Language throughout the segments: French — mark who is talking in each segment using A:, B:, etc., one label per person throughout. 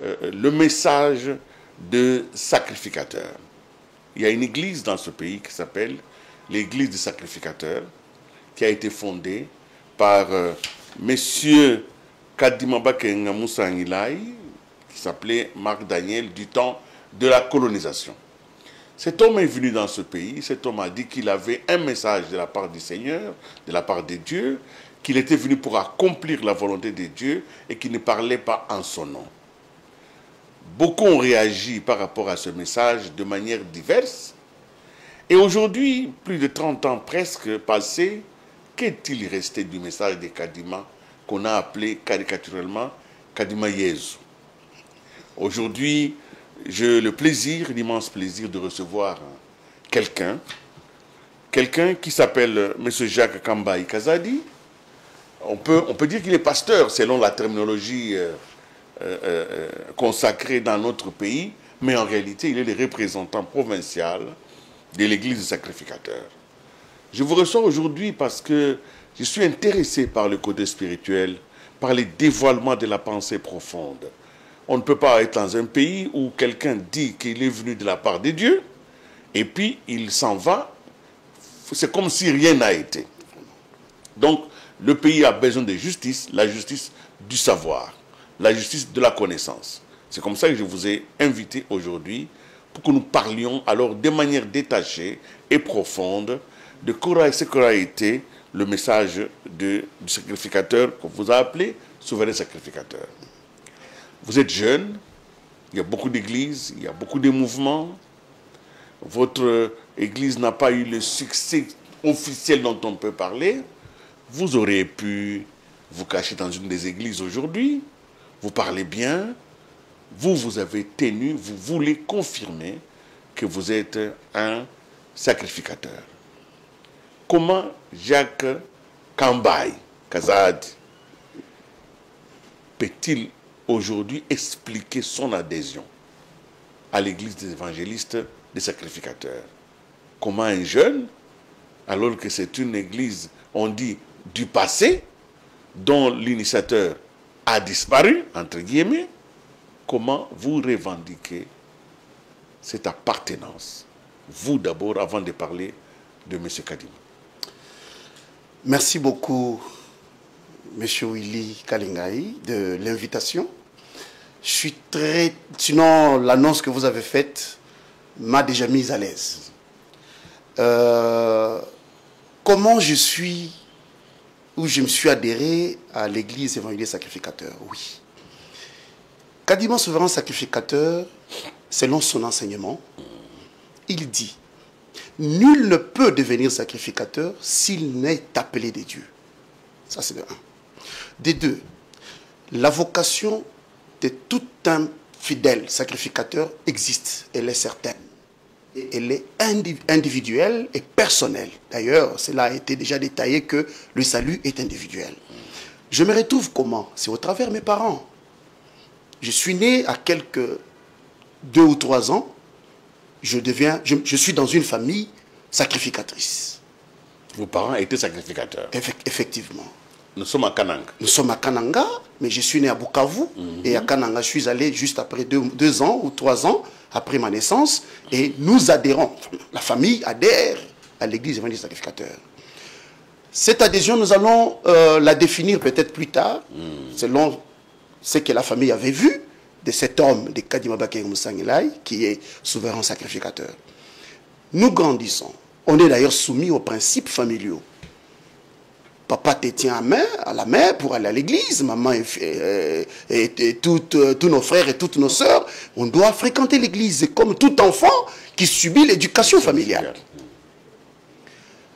A: le message de sacrificateur. Il y a une église dans ce pays qui s'appelle l'église des sacrificateurs, qui a été fondée par Monsieur Kadima Bakenga Moussa Ngilai, qui s'appelait Marc Daniel, du temps de la colonisation. Cet homme est venu dans ce pays, cet homme a dit qu'il avait un message de la part du Seigneur, de la part de Dieu, qu'il était venu pour accomplir la volonté de Dieu et qu'il ne parlait pas en son nom. Beaucoup ont réagi par rapport à ce message de manière diverse. Et aujourd'hui, plus de 30 ans presque passés, qu'est-il resté du message de Kadima qu'on a appelé caricaturalement Kadima Yezu? Aujourd'hui, j'ai l'immense plaisir de recevoir quelqu'un qui s'appelle M. Jacques Kambaï Kazadi. On peut dire qu'il est pasteur selon la terminologie consacrée dans notre pays, mais en réalité, il est le représentant provincial de l'église des sacrificateurs. Je vous reçois aujourd'hui parce que je suis intéressé par le côté spirituel, par les dévoilements de la pensée profonde. On ne peut pas être dans un pays où quelqu'un dit qu'il est venu de la part de Dieu, et puis il s'en va. C'est comme si rien n'a été. Donc, le pays a besoin de justice, la justice du savoir, la justice de la connaissance. C'est comme ça que je vous ai invité aujourd'hui pour que nous parlions alors de manière détachée et profonde de ce qu'aura été le message du sacrificateur qu'on vous a appelé souverain sacrificateur. Vous êtes jeune, il y a beaucoup d'églises, il y a beaucoup de mouvements. Votre église n'a pas eu le succès officiel dont on peut parler. Vous auriez pu vous cacher dans une des églises aujourd'hui. Vous parlez bien. Vous avez tenu, vous voulez confirmer que vous êtes un sacrificateur. Comment Jacques Kambaï Kazadi peut-il aujourd'hui expliquer son adhésion à l'église des évangélistes des sacrificateurs? Comment un jeune, alors que c'est une église, on dit, du passé, dont l'initiateur a disparu, entre guillemets, comment vous revendiquez cette appartenance? Vous d'abord, avant de parler de M. Kadima.
B: Merci beaucoup, M. Willy Kalingaï, de l'invitation. Je suis très... Sinon, l'annonce que vous avez faite m'a déjà mise à l'aise. Comment je suis, ou je me suis adhéré à l'église évangéliste sacrificateur? Oui. Kadima souverain sacrificateur, selon son enseignement, il dit: nul ne peut devenir sacrificateur s'il n'est appelé de Dieu. Ça, c'est de un. De deux, la vocation de tout un fidèle sacrificateur existe. Elle est certaine. Et elle est individuelle et personnelle. D'ailleurs, cela a été déjà détaillé que le salut est individuel. Je me retrouve comment? C'est au travers de mes parents. Je suis né à quelques 2 ou 3 ans. Je suis dans une famille sacrificatrice.
A: Vos parents étaient sacrificateurs?
B: Effectivement.
A: Nous sommes à Kananga.
B: Nous sommes à Kananga, mais je suis né à Bukavu. Et à Kananga, je suis allé juste après 2 ans ou 3 ans après ma naissance. Et nous adhérons, la famille adhère à l'église évangéliste sacrificateur. Cette adhésion, nous allons la définir peut-être plus tard, selon ce que la famille avait vu de cet homme, de Kadima Bakenga Moussa Ngilai, qui est souverain sacrificateur. Nous grandissons. On est d'ailleurs soumis aux principes familiaux. Papa te tient à la main pour aller à l'église, maman et tous nos frères et toutes nos sœurs, on doit fréquenter l'église comme tout enfant qui subit l'éducation familiale.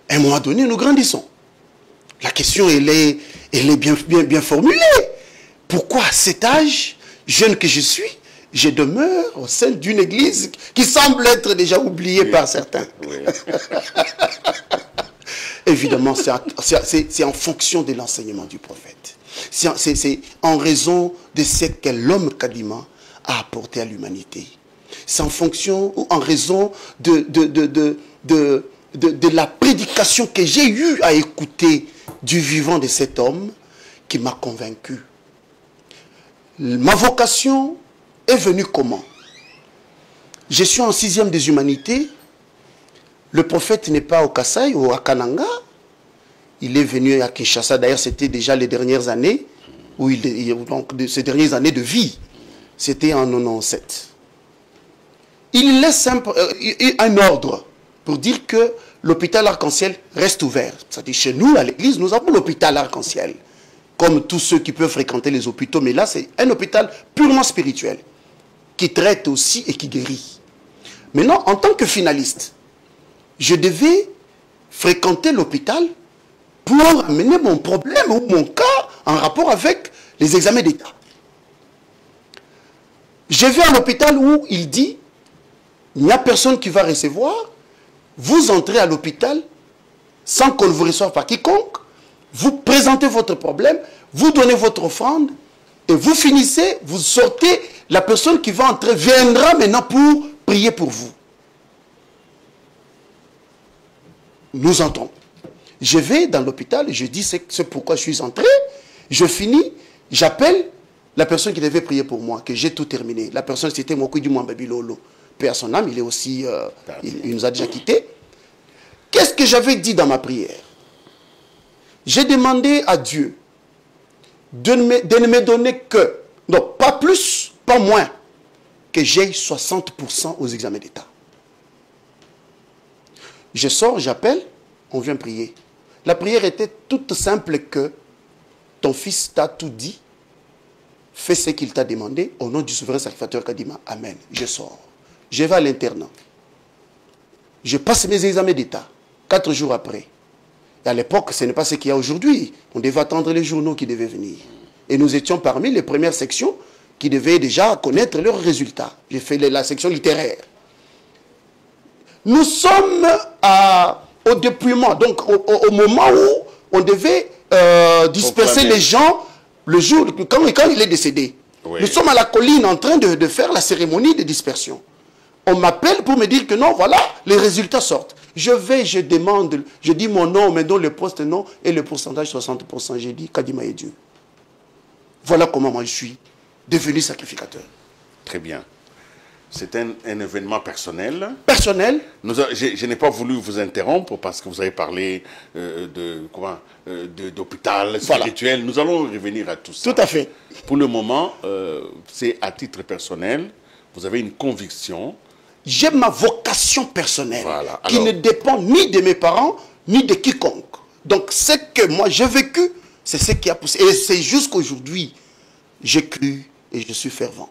B: À un moment donné, nous grandissons. La question, elle est bien formulée. Pourquoi à cet âge, jeune que je suis, je demeure au sein d'une église qui semble être déjà oubliée par certains? Évidemment, c'est en fonction de l'enseignement du prophète. C'est en raison de ce que l'homme Kadima a apporté à l'humanité. C'est en fonction ou en raison de la prédication que j'ai eu à écouter du vivant de cet homme qui m'a convaincu. Ma vocation est venu comment? Je suis en 6e des humanités. Le prophète n'est pas au Kasaï ou à Kananga. Il est venu à Kinshasa. D'ailleurs, c'était déjà les dernières années, donc ces dernières années de vie. C'était en 97. Il laisse un ordre pour dire que l'hôpital Arc-en-Ciel reste ouvert. C'est-à-dire, chez nous, à l'église, nous avons l'hôpital Arc-en-Ciel. Comme tous ceux qui peuvent fréquenter les hôpitaux. Mais là, c'est un hôpital purement spirituel, qui traite aussi et qui guérit. Maintenant, en tant que finaliste, je devais fréquenter l'hôpital pour amener mon problème ou mon cas en rapport avec les examens d'État. Je vais à l'hôpital où il dit, il n'y a personne qui va recevoir, vous entrez à l'hôpital sans qu'on ne vous reçoive par quiconque, vous présentez votre problème, vous donnez votre offrande, et vous finissez, vous sortez, la personne qui va entrer viendra maintenant pour prier pour vous. Nous entrons. Je vais dans l'hôpital et je dis c'est pourquoi je suis entré. Je finis, j'appelle la personne qui devait prier pour moi, que j'ai tout terminé. La personne, c'était Mokoudi Mwambabilolo. Paix à son âme, il est aussi, il nous a déjà quittés. Qu'est-ce que j'avais dit dans ma prière? J'ai demandé à Dieu de ne me donner que, non, pas plus, pas moins, que j'ai 60% aux examens d'État. Je sors, j'appelle, on vient prier. La prière était toute simple que ton fils t'a tout dit, fais ce qu'il t'a demandé, au nom du souverain sacrificateur Kadima, Amen. Je sors. Je vais à l'internat. Je passe mes examens d'État, 4 jours après. Et à l'époque, ce n'est pas ce qu'il y a aujourd'hui. On devait attendre les journaux qui devaient venir. Et nous étions parmi les premières sections qui devaient déjà connaître leurs résultats. J'ai fait la section littéraire. Nous sommes au dépouillement, donc au moment où on devait disperser les gens le jour, quand il est décédé. Oui. Nous sommes à la colline en train de faire la cérémonie de dispersion. On m'appelle pour me dire que non, voilà, les résultats sortent. Je vais, je demande, je dis mon nom, mais dont le poste non, et le pourcentage 60%. J'ai dit Kadima et Dieu. Voilà comment moi je suis devenu sacrificateur.
A: Très bien. C'est un événement personnel.
B: Personnel.
A: Je n'ai pas voulu vous interrompre parce que vous avez parlé d'hôpital spirituel. Voilà. Nous allons revenir à tout ça.
B: Tout à fait.
A: Pour le moment, c'est à titre personnel. Vous avez une conviction.
B: J'ai ma vocation personnelle,
A: voilà.
B: qui ne dépend ni de mes parents, ni de quiconque. Donc, ce que moi j'ai vécu, c'est ce qui a poussé. Et c'est jusqu'aujourd'hui, j'ai cru et je suis fervent.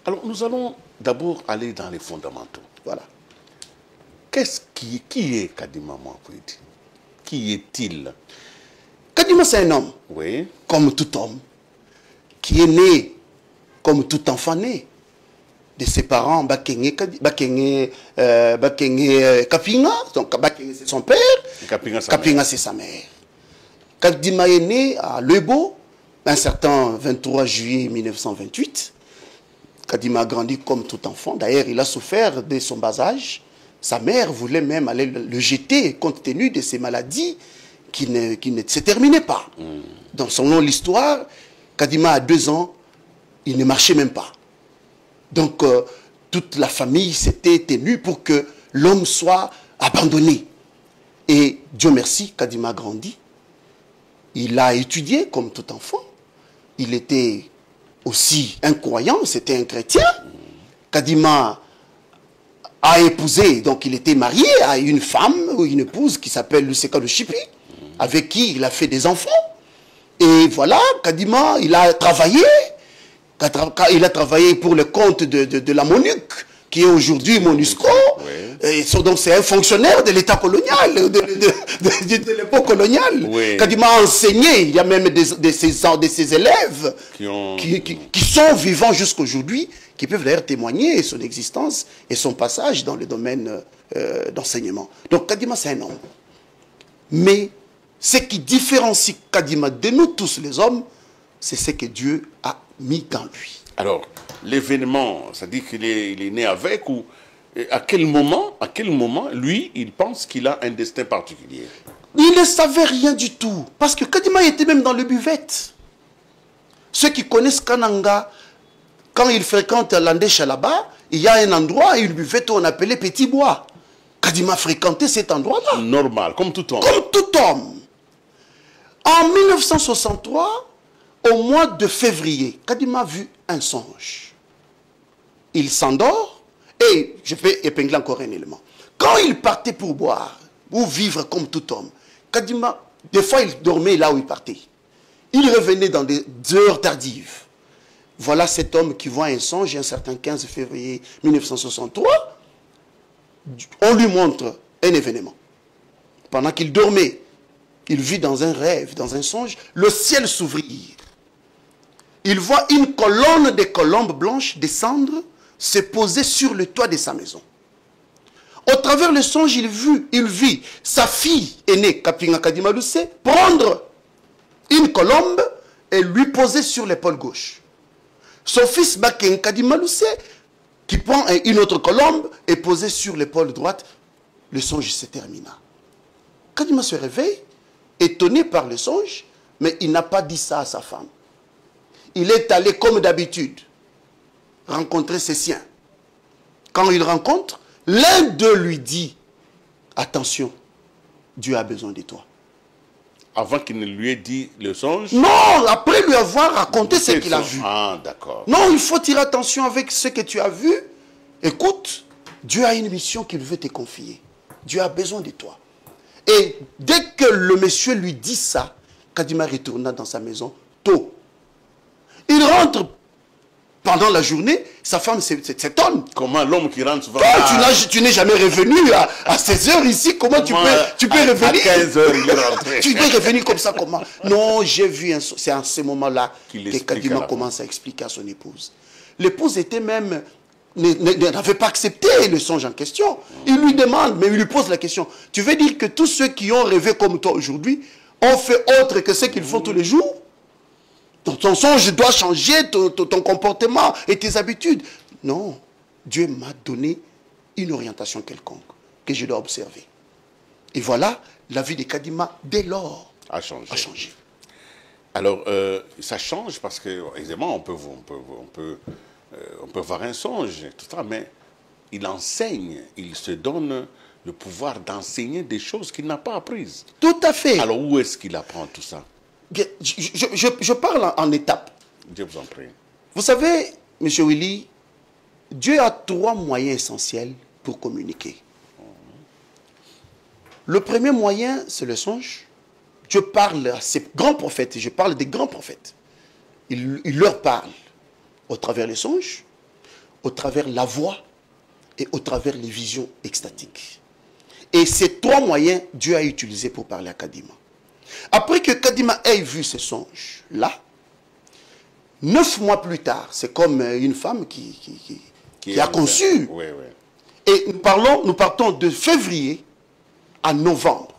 A: Alors, nous allons d'abord aller dans les fondamentaux.
B: Voilà.
A: Qui est Kadima Mwambwidi? Qui est-il?
B: Kadima, c'est un homme.
A: Oui.
B: Comme tout homme. Qui est né, comme tout enfant né. De ses parents, Bakenge Kapinga, donc Bakenge c'est son père, Kapinga c'est sa mère. Kadima est né à Lebo, un certain 23 juillet 1928. Kadima a grandi comme tout enfant. D'ailleurs, il a souffert de son bas âge. Sa mère voulait même aller le jeter compte tenu de ses maladies qui ne se terminaient pas. Donc, selon l'histoire, Kadima à 2 ans, il ne marchait même pas. Donc, toute la famille s'était tenue pour que l'homme soit abandonné. Et Dieu merci, Kadima a grandi. Il a étudié comme tout enfant. Il était aussi un croyant, c'était un chrétien. Kadima a épousé, donc il était marié à une femme ou une épouse qui s'appelle Luseka de Chipi, avec qui il a fait des enfants. Et voilà, Kadima, il a travaillé. Il a travaillé pour le compte de la MONUC, qui est aujourd'hui MONUSCO. Oui. Et donc c'est un fonctionnaire de l'État colonial, de l'époque coloniale. Oui. Kadima a enseigné, il y a même de ses élèves qui sont vivants jusqu'aujourd'hui, qui peuvent d'ailleurs témoigner son existence et son passage dans le domaine d'enseignement. Donc Kadima c'est un homme. Mais ce qui différencie Kadima de nous tous les hommes, c'est ce que Dieu a mis dans lui.
A: Alors, l'événement, ça dit qu'il est né avec ou à quel moment, lui, il pense qu'il a un destin particulier?
B: Il ne savait rien du tout. Parce que Kadima était même dans le buvette. Ceux qui connaissent Kananga, quand il fréquente l'Andécha là-bas, il y a un endroit, une buvette qu'on appelait Petit Bois. Kadima fréquentait cet endroit-là.
A: Normal, comme tout homme.
B: Comme tout homme. En 1963, au mois de février, Kadima a vu un songe. Il s'endort et je vais épingler encore un élément. Quand il partait pour boire ou vivre comme tout homme, Kadima, des fois il dormait là où il partait. Il revenait dans des heures tardives. Voilà cet homme qui voit un songe un certain 15 février 1963. On lui montre un événement. Pendant qu'il dormait, il vit dans un rêve, dans un songe, le ciel s'ouvrir. Il voit une colonne de colombes blanches descendre, se poser sur le toit de sa maison. Au travers le songe, il vit sa fille aînée, Kapinga Kadima Luce, prendre une colombe et lui poser sur l'épaule gauche. Son fils Baken Kadima Luce, qui prend une autre colombe et posée sur l'épaule droite, le songe se termina. Kadima se réveille, étonné par le songe, mais il n'a pas dit ça à sa femme. Il est allé comme d'habitude rencontrer ses siens. Quand il rencontre, l'un d'eux lui dit, attention, Dieu a besoin de toi.
A: Avant qu'il ne lui ait dit le songe?
B: Non, après lui avoir raconté ce qu'il a vu.
A: Ah, d'accord.
B: Non, il faut tirer attention avec ce que tu as vu. Écoute, Dieu a une mission qu'il veut te confier. Dieu a besoin de toi. Et dès que le monsieur lui dit ça, Kadima retourna dans sa maison tôt. Il rentre pendant la journée, sa femme s'étonne.
A: Comment l'homme qui rentre souvent...
B: Tu n'es jamais revenu à 16 heures ici, comment tu peux revenir?
A: À 15 heures, il est rentré.
B: Tu peux revenir comme ça, comment? Non, j'ai vu, c'est à ce moment-là que Kadima commence à expliquer à son épouse. L'épouse était même... n'avait pas accepté le songe en question. Il lui demande, mais il lui pose la question. Tu veux dire que tous ceux qui ont rêvé comme toi aujourd'hui ont fait autre que ce qu'ils font tous les jours? Ton songe doit changer ton comportement et tes habitudes. Non, Dieu m'a donné une orientation quelconque que je dois observer. Et voilà, la vie de Kadima, dès lors,
A: a changé.
B: Alors,
A: ça change parce que, évidemment, on peut voir un songe, tout ça, mais il enseigne, il se donne le pouvoir d'enseigner des choses qu'il n'a pas apprises.
B: Tout à fait.
A: Alors, où est-ce qu'il apprend tout ça?
B: Je parle en étapes.
A: Dieu vous en prie.
B: Vous savez, M. Willy, Dieu a 3 moyens essentiels pour communiquer. Le premier moyen, c'est le songe. Dieu parle à ces grands prophètes, je parle des grands prophètes. Il leur parle au travers les songes, au travers la voix et au travers les visions extatiques. Et ces 3 moyens, Dieu a utilisé pour parler à Kadima. Après que Kadima ait vu ce songe-là, 9 mois plus tard, c'est comme une femme qui a conçu.
A: Oui, oui.
B: Et nous partons de février à novembre.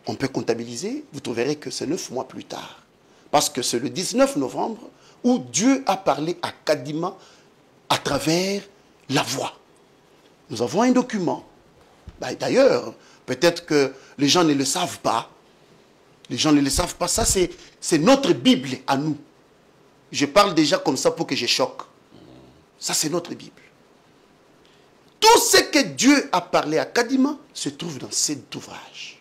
B: On peut comptabiliser, vous trouverez que c'est 9 mois plus tard. Parce que c'est le 19 novembre où Dieu a parlé à Kadima à travers la voix. Nous avons un document. D'ailleurs, peut-être que les gens ne le savent pas. Les gens ne le savent pas. Ça, c'est notre Bible à nous. Je parle déjà comme ça pour que je choque. Ça, c'est notre Bible. Tout ce que Dieu a parlé à Kadima se trouve dans cet ouvrage.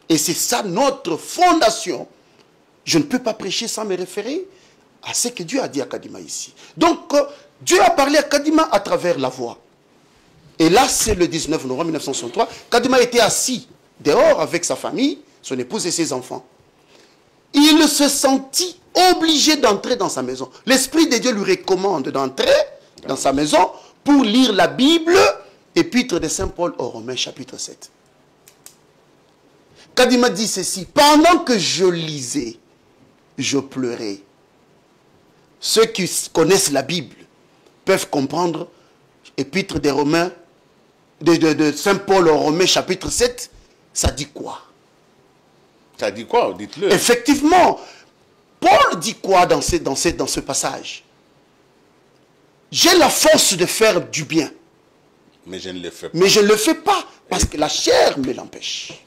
B: Et c'est ça notre fondation. Je ne peux pas prêcher sans me référer à ce que Dieu a dit à Kadima ici. Donc, Dieu a parlé à Kadima à travers la voix. Et là, c'est le 19 novembre 1963. Kadima était assis dehors avec sa famille, son épouse et ses enfants. Il se sentit obligé d'entrer dans sa maison. L'Esprit de Dieu lui recommande d'entrer dans sa maison pour lire la Bible, épître de Saint Paul aux Romains, chapitre 7. Kadima dit ceci: pendant que je lisais, je pleurais. Ceux qui connaissent la Bible peuvent comprendre épître des Romains, de Saint Paul aux Romains, chapitre 7, ça dit quoi?
A: Ça dit quoi? Dites-le.
B: Effectivement, Paul dit quoi dans ce passage? J'ai la force de faire du bien.
A: Mais je ne le fais pas.
B: Mais je ne le fais pas parce que la chair me l'empêche.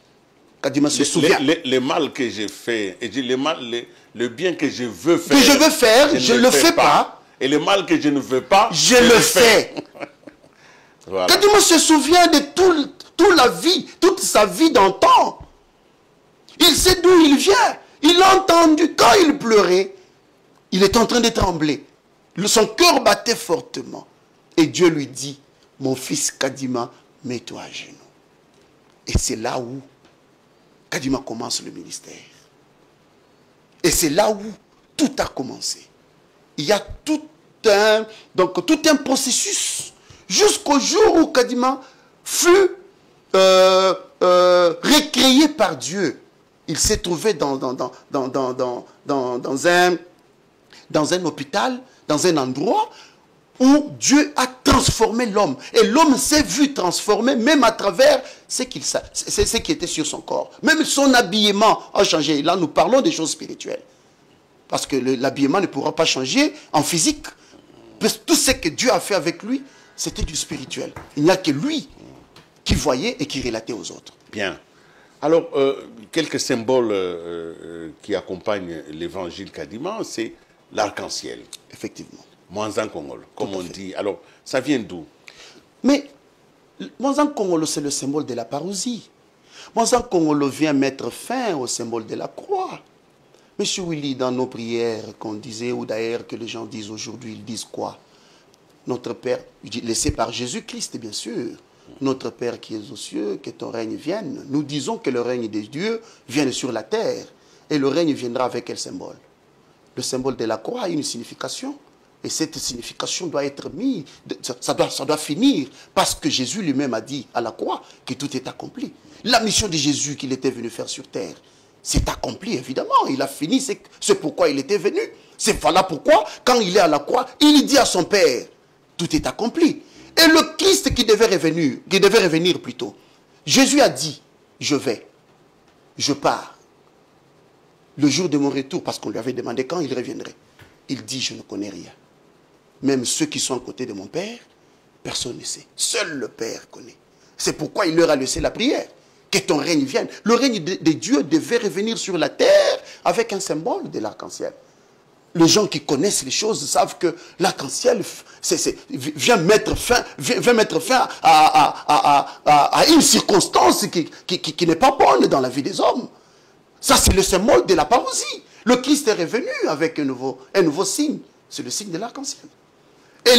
B: Kadima se souvient.
A: Le mal que j'ai fait, et le bien que je veux faire.
B: Que je veux faire, je ne le fais pas.
A: Et le mal que je ne veux pas,
B: je le fais. Voilà. Kadima se souvient de toute sa vie d'antan. Il sait d'où il vient. Il a entendu quand il pleurait. Il est en train de trembler. Son cœur battait fortement. Et Dieu lui dit, mon fils Kadima, mets-toi à genoux. Et c'est là où Kadima commence le ministère. Et c'est là où tout a commencé. Il y a tout un processus jusqu'au jour où Kadima fut recréé par Dieu. Il s'est trouvé dans un hôpital, dans un endroit où Dieu a transformé l'homme. Et l'homme s'est vu transformé même à travers ce qui était sur son corps. Même son habillement a changé. Là, nous parlons des choses spirituelles. Parce que l'habillement ne pourra pas changer en physique. Parce que tout ce que Dieu a fait avec lui, c'était du spirituel. Il n'y a que lui qui voyait et qui relatait aux autres.
A: Bien. Alors, quelques symboles qui accompagnent l'évangile Kadima, c'est l'arc-en-ciel.
B: Effectivement.
A: Mwanzan Kongolo, comme on dit. Alors, ça vient d'où?
B: Mais Mwanzan Kongolo, c'est le symbole de la parousie. Mwanzan Kongolo vient mettre fin au symbole de la croix. Monsieur Willy, dans nos prières qu'on disait, ou d'ailleurs que les gens disent aujourd'hui, ils disent quoi? Notre Père, laissé par Jésus-Christ, bien sûr. Notre Père qui es aux cieux, que ton règne vienne. Nous disons que le règne des dieux vienne sur la terre. Et le règne viendra avec quel symbole? Le symbole de la croix a une signification. Et cette signification doit être mise, ça doit finir. Parce que Jésus lui-même a dit à la croix que tout est accompli. La mission de Jésus qu'il était venu faire sur terre, c'est accompli évidemment. Il a fini, c'est pourquoi il était venu. C'est voilà pourquoi, quand il est à la croix, il dit à son Père, tout est accompli. Et le Christ qui devait revenir plutôt, Jésus a dit, je vais, je pars. Le jour de mon retour, parce qu'on lui avait demandé quand il reviendrait, il dit, je ne connais rien. Même ceux qui sont à côté de mon Père, personne ne sait. Seul le Père connaît. C'est pourquoi il leur a laissé la prière. Que ton règne vienne. Le règne de Dieu devait revenir sur la terre avec un symbole de l'arc-en-ciel. Les gens qui connaissent les choses savent que l'arc-en-ciel vient mettre fin à une circonstance qui n'est pas bonne dans la vie des hommes. Ça, c'est le symbole de la parousie. Le Christ est revenu avec un nouveau signe. C'est le signe de l'arc-en-ciel. Et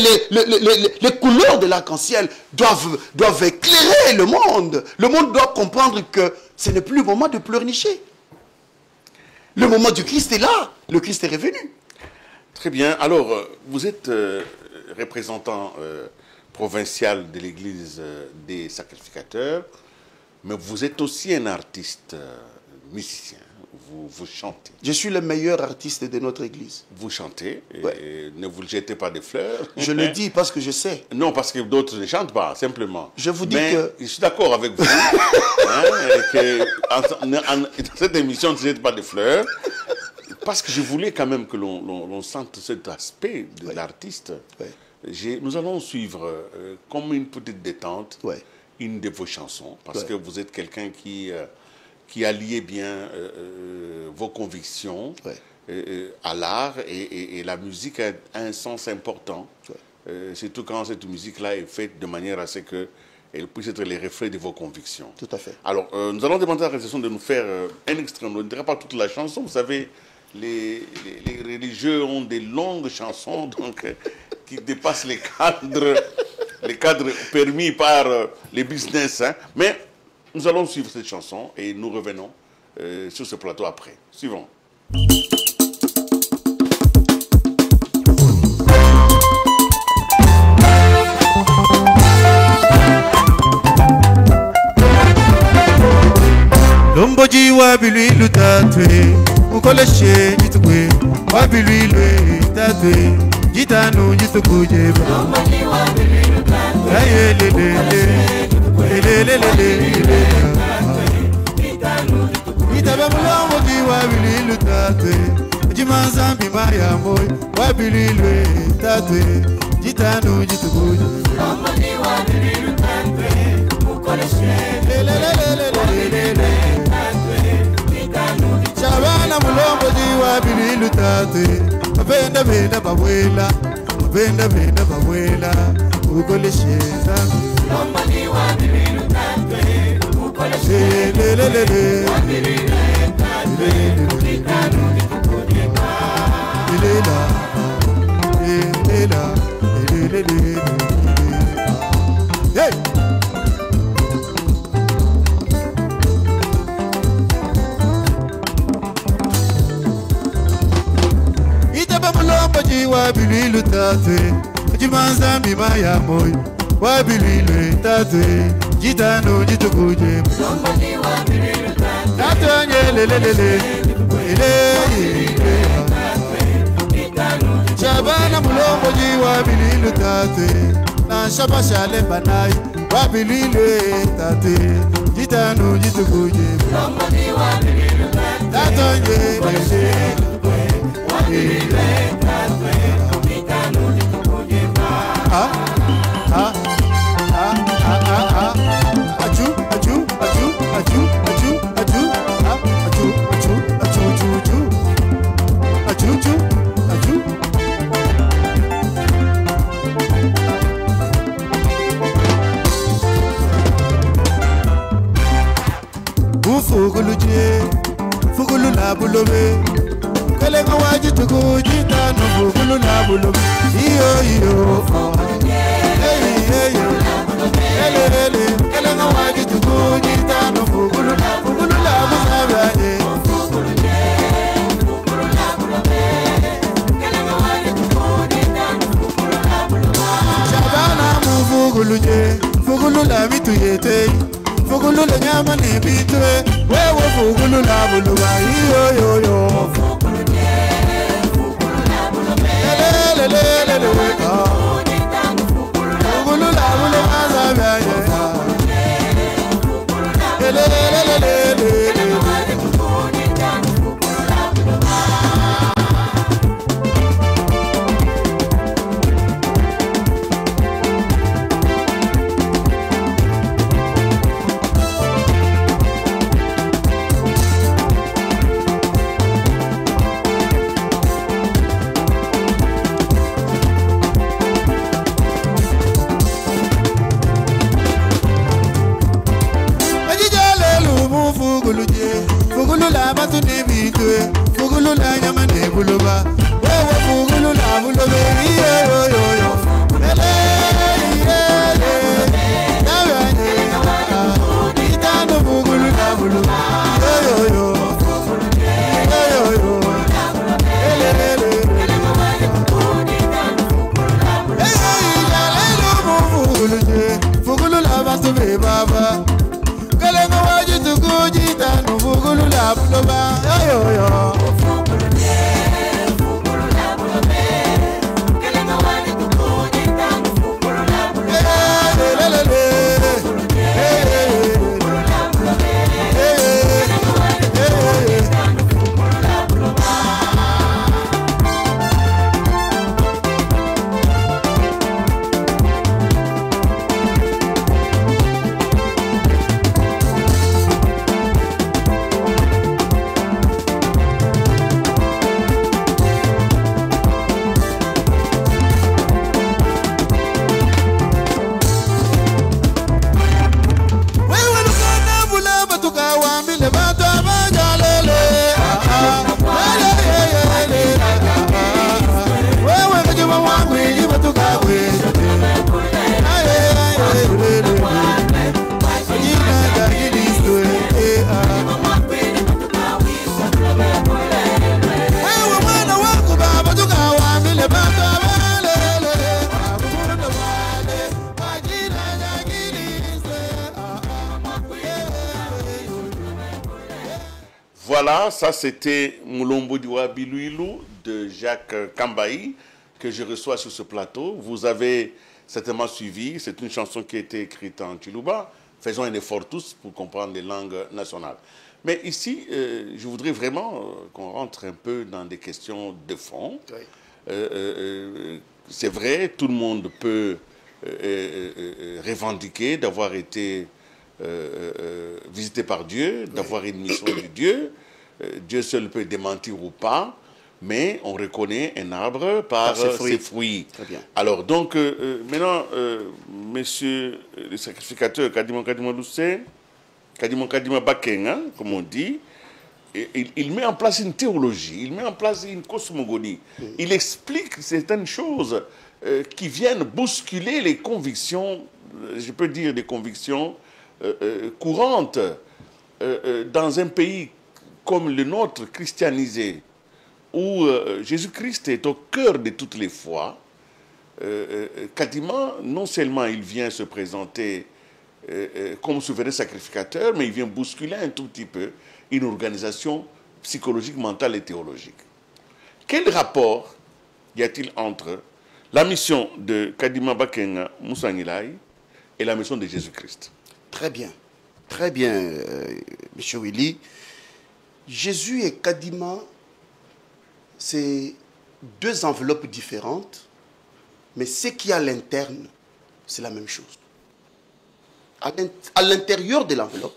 B: les couleurs de l'arc-en-ciel doivent éclairer le monde. Le monde doit comprendre que ce n'est plus le moment de pleurnicher. Le moment du Christ est là. Le Christ est revenu.
A: Très bien. Alors, vous êtes représentant provincial de l'église des sacrificateurs, mais vous êtes aussi un artiste musicien. Vous chantez.
B: Je suis le meilleur artiste de notre église.
A: Vous chantez, et ne vous jetez pas de fleurs.
B: Je le dis parce que je sais.
A: Non, parce que d'autres ne chantent pas, simplement.
B: Je vous dis que...
A: Je suis d'accord avec vous. Dans cette émission, ne jette pas de fleurs. Parce que je voulais quand même que l'on sente cet aspect de l'artiste. Nous allons suivre, comme une petite détente, une de vos chansons. Parce que vous êtes quelqu'un qui alliait bien vos convictions à l'art, et la musique a un sens important, surtout quand cette musique-là est faite de manière à ce qu'elle puisse être les reflets de vos convictions.
B: Tout à fait.
A: Alors, nous allons demander à la réalisation de nous faire un extrait. On ne dira pas toute la chanson. Vous savez, les religieux ont des longues chansons donc, qui dépassent les cadres permis par les business. Hein. Mais nous allons suivre cette chanson et nous revenons sur ce plateau après. Suivons.
C: Lomboji wabilui lutatwe ukoleshe jitukwe wabilui lwe tatwe jitanu jitukuje Lomboji wabilui lutatwe lelelelele Lomboji wabilui lutatwe jimanzambi mayamoi wabilui lwe tatwe jitanu jitukuje Lomboji wabilui lutatwe ukoleshe lelelelele Chabana mulombo jiwa bililu tate Mapenda penda babuela Mapenda penda babuela Ukole sheza Mulombo jiwa bililu tate Ukole sheza Lelelele Wabililu tate Ukikanu nikukujeba Ilela Ilela Ilelele Hey! Wabililu tate Jimanza mima ya moy Wabililu tate Jitano jitukuje Mulomboji wabililu tate Tato nyelelelele Shabana mulomboji wabililu tate Na shaba shale banai Wabililu tate Jitano jitukuje Mulomboji wabililu tate Tato nyelelele Fugulu la bulobe Kelenga waji tuku jita no fugulu la bulobe Iyo Hey hey Ele Kelenga waji tuku jita no fugulu la bulobe Shabana mu fugulu la mitu yete Fugulu la nyama ni bitwe Wewe fugulu la buluba Iyo Lelelelele Fugulu la buluba Zabaya Lelelelele Fugulu la batu ne bitwe Fugulu la nyama ne buluba Wewe fugulu la bulobe Iyo Itano fugulu la buluba Iyo Fugulu la batu be baba Kelenga waji tuku jita no fugulu la buloba yo Fugulu la bulobe Kelenga waji tuku jita no fugulu la buloba
A: Voilà, ça c'était Mulombo Diwa Biluilu de Jacques Kambaï que je reçois sur ce plateau. Vous avez certainement suivi, c'est une chanson qui a été écrite en Chiluba. Faisons un effort tous pour comprendre les langues nationales. Mais ici, je voudrais vraiment qu'on rentre un peu dans des questions de fond. Oui. C'est vrai, tout le monde peut revendiquer d'avoir été visité par Dieu, d'avoir une mission de Dieu. Dieu seul peut démentir ou pas, mais on reconnaît un arbre par ses fruits.
B: Très bien.
A: Alors, donc, maintenant, monsieur le sacrificateur Kadima Loussé, Kadima Bakenga, comme on dit, il met en place une théologie, il met en place une cosmogonie. Il explique certaines choses qui viennent bousculer les convictions, je peux dire des convictions courantes dans un pays comme le nôtre, christianisé, où Jésus-Christ est au cœur de toutes les foi. Kadima, non seulement il vient se présenter comme souverain sacrificateur, mais il vient bousculer un tout petit peu une organisation psychologique, mentale et théologique. Quel rapport y a-t-il entre la mission de Kadima Bakenga Moussangilai et la mission de Jésus-Christ?
B: Très bien, M. Willy. Jésus et Kadima, c'est deux enveloppes différentes, mais ce qui est à l'interne, c'est la même chose. À l'intérieur de l'enveloppe,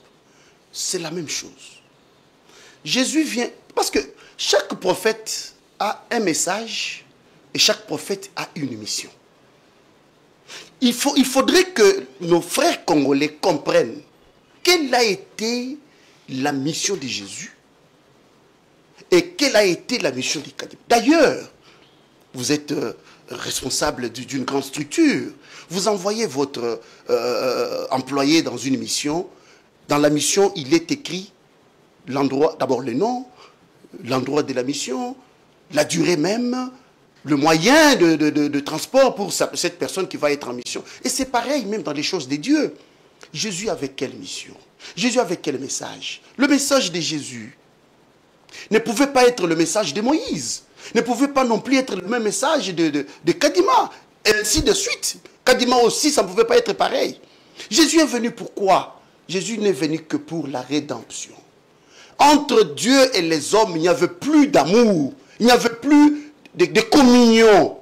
B: c'est la même chose. Jésus vient, parce que chaque prophète a un message et chaque prophète a une mission. Il faudrait que nos frères congolais comprennent quelle a été la mission de Jésus et quelle a été la mission de Kadima. D'ailleurs, vous êtes responsable d'une grande structure. Vous envoyez votre employé dans une mission. Dans la mission, il est écrit l'endroit, d'abord le nom, l'endroit de la mission, la durée même, le moyen de transport pour cette personne qui va être en mission. Et c'est pareil même dans les choses de Dieu. Jésus avait quelle mission? Jésus avait quel message? Le message de Jésus ne pouvait pas être le message de Moïse, ne pouvait pas non plus être le même message de Kadima, et ainsi de suite. Kadima aussi, ça ne pouvait pas être pareil. Jésus est venu pourquoi? Jésus n'est venu que pour la rédemption. Entre Dieu et les hommes, il n'y avait plus d'amour, il n'y avait plus de communion.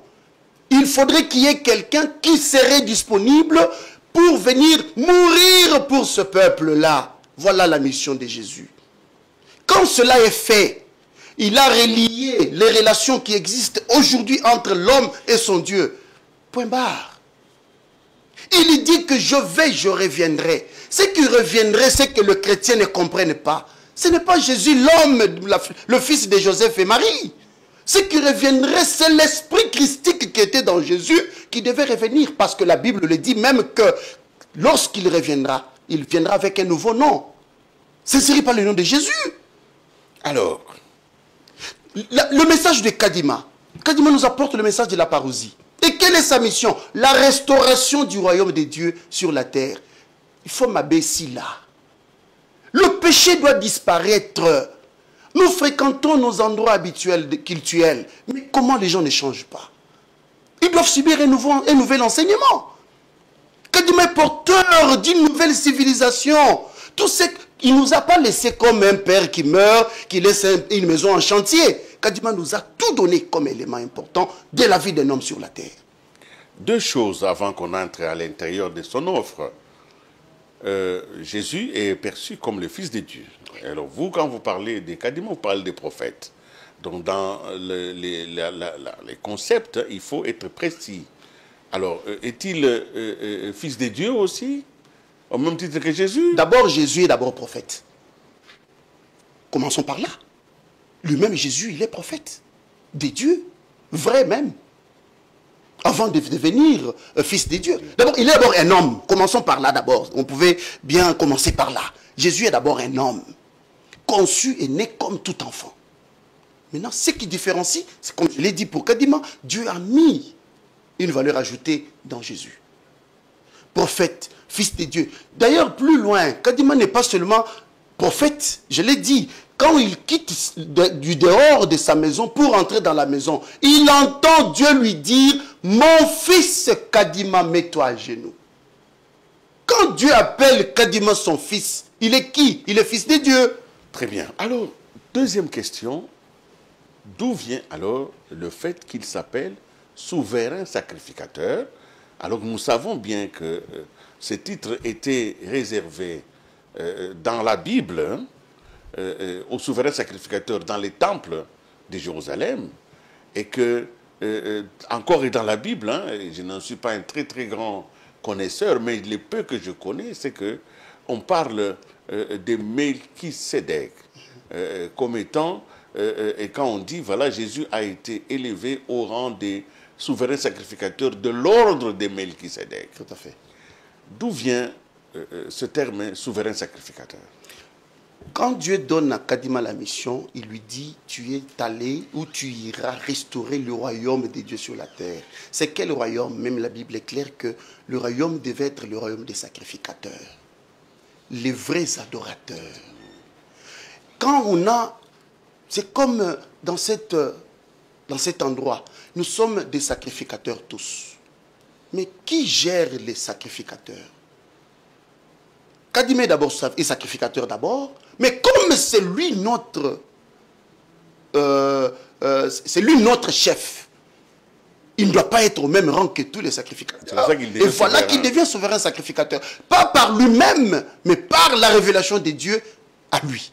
B: Il faudrait qu'il y ait quelqu'un qui serait disponible pour venir mourir pour ce peuple-là. Voilà la mission de Jésus. Quand cela est fait, il a relié les relations qui existent aujourd'hui entre l'homme et son Dieu. Point barre. Il dit que je vais, je reviendrai. Ce qui reviendrait, c'est que le chrétien ne comprenne pas. Ce n'est pas Jésus, l'homme, le fils de Joseph et Marie. Ce qui reviendrait, c'est l'esprit christique qui était dans Jésus qui devait revenir. Parce que la Bible le dit même que lorsqu'il reviendra, il viendra avec un nouveau nom. Ce ne serait pas le nom de Jésus.
A: Alors,
B: le message de Kadima. Kadima nous apporte le message de la parousie. Et quelle est sa mission? La restauration du royaume de Dieu sur la terre. Il faut m'abaisser là. Le péché doit disparaître. Nous fréquentons nos endroits habituels cultuels. Mais comment les gens ne changent pas? Ils doivent subir un nouvel enseignement. Kadima est porteur d'une nouvelle civilisation. Tout ce qu'il ne nous a pas laissé comme un père qui meurt, qui laisse une maison en chantier. Kadima nous a tout donné comme élément important de la vie d'un homme sur la terre.
A: Deux choses avant qu'on entre à l'intérieur de son offre. Jésus est perçu comme le Fils de Dieu. Alors vous, quand vous parlez des Kadima, vous parlez des prophètes. Donc dans les concepts, il faut être précis. Alors, est-il Fils de Dieu aussi, au même titre que Jésus?
B: D'abord, Jésus est d'abord prophète. Commençons par là. Lui-même, Jésus, il est prophète de Dieu, vrai même. Avant de devenir fils de Dieu. D'abord, il est d'abord un homme. Commençons par là d'abord. On pouvait bien commencer par là. Jésus est d'abord un homme. Conçu et né comme tout enfant. Maintenant, ce qui différencie, c'est comme je l'ai dit pour Kadima, Dieu a mis une valeur ajoutée dans Jésus. Prophète, fils de Dieu. D'ailleurs, plus loin, Kadima n'est pas seulement prophète, je l'ai dit. Quand il quitte du dehors de sa maison pour entrer dans la maison, il entend Dieu lui dire « Mon fils Kadima, mets-toi à genoux ». Quand Dieu appelle Kadima son fils, il est qui? Il est fils de Dieu.
A: Très bien. Alors, deuxième question. D'où vient alors le fait qu'il s'appelle souverain sacrificateur? Alors nous savons bien que ce titre était réservé dans la Bible, au souverain sacrificateur dans les temples de Jérusalem, et que, encore et dans la Bible, hein, je n'en suis pas un très très grand connaisseur, mais le peu que je connais, c'est que on parle de Melchisédek comme étant, et quand on dit, voilà, Jésus a été élevé au rang des souverains sacrificateurs de l'ordre de Melchisédek.
B: Tout à fait.
A: D'où vient ce terme souverain sacrificateur?
B: Quand Dieu donne à Kadima la mission, il lui dit, tu es allé ou tu iras restaurer le royaume des dieux sur la terre. C'est quel royaume? Même la Bible est claire que le royaume devait être le royaume des sacrificateurs, les vrais adorateurs. Quand on a, c'est comme dans cet endroit, nous sommes des sacrificateurs tous. Mais qui gère les sacrificateurs? Kadima d'abord est sacrificateur d'abord, mais comme c'est lui notre chef, il ne doit pas être au même rang que tous les sacrificateurs. Et voilà qu'il devient souverain sacrificateur. Pas par lui-même, mais par la révélation de Dieu à lui.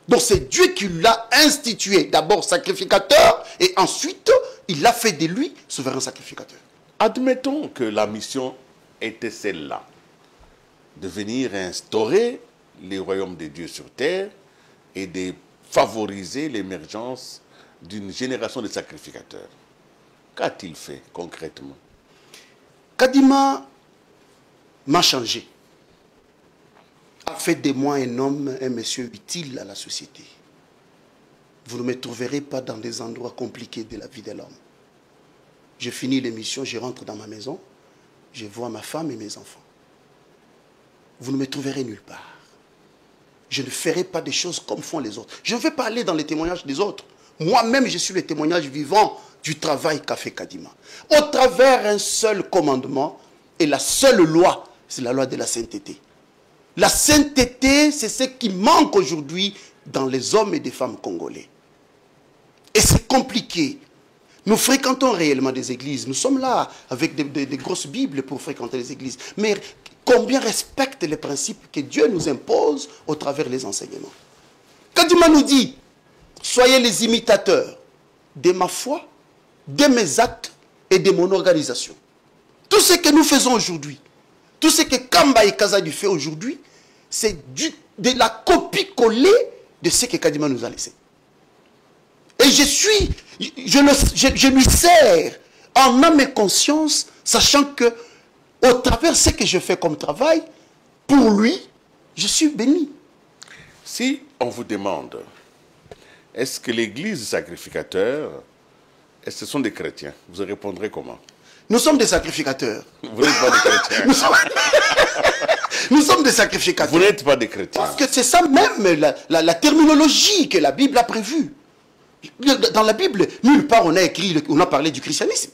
B: Donc c'est Dieu qui l'a institué, d'abord sacrificateur, et ensuite il l'a fait de lui souverain sacrificateur.
A: Admettons que la mission était celle-là, de venir instaurer les royaumes de Dieu sur terre et de favoriser l'émergence d'une génération de sacrificateurs. Qu'a-t-il fait concrètement?
B: Kadima m'a changé, a fait de moi un homme, un monsieur utile à la société. Vous ne me trouverez pas dans des endroits compliqués de la vie de l'homme. Je finis l'émission, je rentre dans ma maison, je vois ma femme et mes enfants. Vous ne me trouverez nulle part. Je ne ferai pas des choses comme font les autres. Je ne vais pas aller dans les témoignages des autres. Moi-même, je suis le témoignage vivant du travail qu'a fait Kadima. Au travers un seul commandement et la seule loi, c'est la loi de la sainteté. La sainteté, c'est ce qui manque aujourd'hui dans les hommes et des femmes congolais. Et c'est compliqué. Nous fréquentons réellement des églises. Nous sommes là avec des grosses Bibles pour fréquenter les églises. Mais combien respectent les principes que Dieu nous impose au travers des enseignements? Kadima nous dit, soyez les imitateurs de ma foi, de mes actes et de mon organisation. Tout ce que nous faisons aujourd'hui, tout ce que Kamba et Kazadi fait aujourd'hui, c'est de la copie-collée de ce que Kadima nous a laissé. Et je lui sers en âme et conscience, sachant que au travers de ce que je fais comme travail, pour lui, je suis béni.
A: Si on vous demande, est-ce que l'église sacrificateur, est-ce que ce sont des chrétiens? Vous répondrez comment?
B: Nous sommes des sacrificateurs.
A: Vous n'êtes pas des chrétiens.
B: Nous sommes des sacrificateurs.
A: Vous n'êtes pas des chrétiens.
B: Parce que c'est ça même la terminologie que la Bible a prévue. Dans la Bible, nulle part on a parlé du christianisme.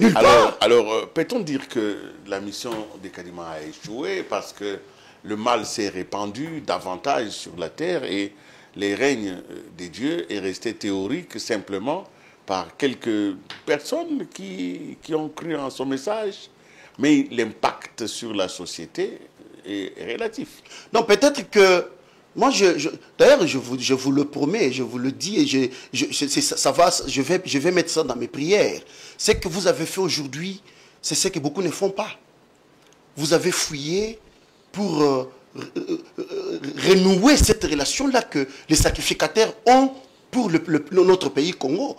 B: Nulle part.
A: Alors peut-on dire que la mission de Kadima a échoué parce que le mal s'est répandu davantage sur la terre et le règne des dieux est resté théorique simplement par quelques personnes qui ont cru en son message, mais l'impact sur la société est relatif.
B: Donc peut-être que, moi, d'ailleurs, je vous le promets, je vous le dis, et je vais mettre ça dans mes prières. Ce que vous avez fait aujourd'hui, c'est ce que beaucoup ne font pas. Vous avez fouillé pour renouer cette relation-là que les sacrificateurs ont pour notre pays Congo.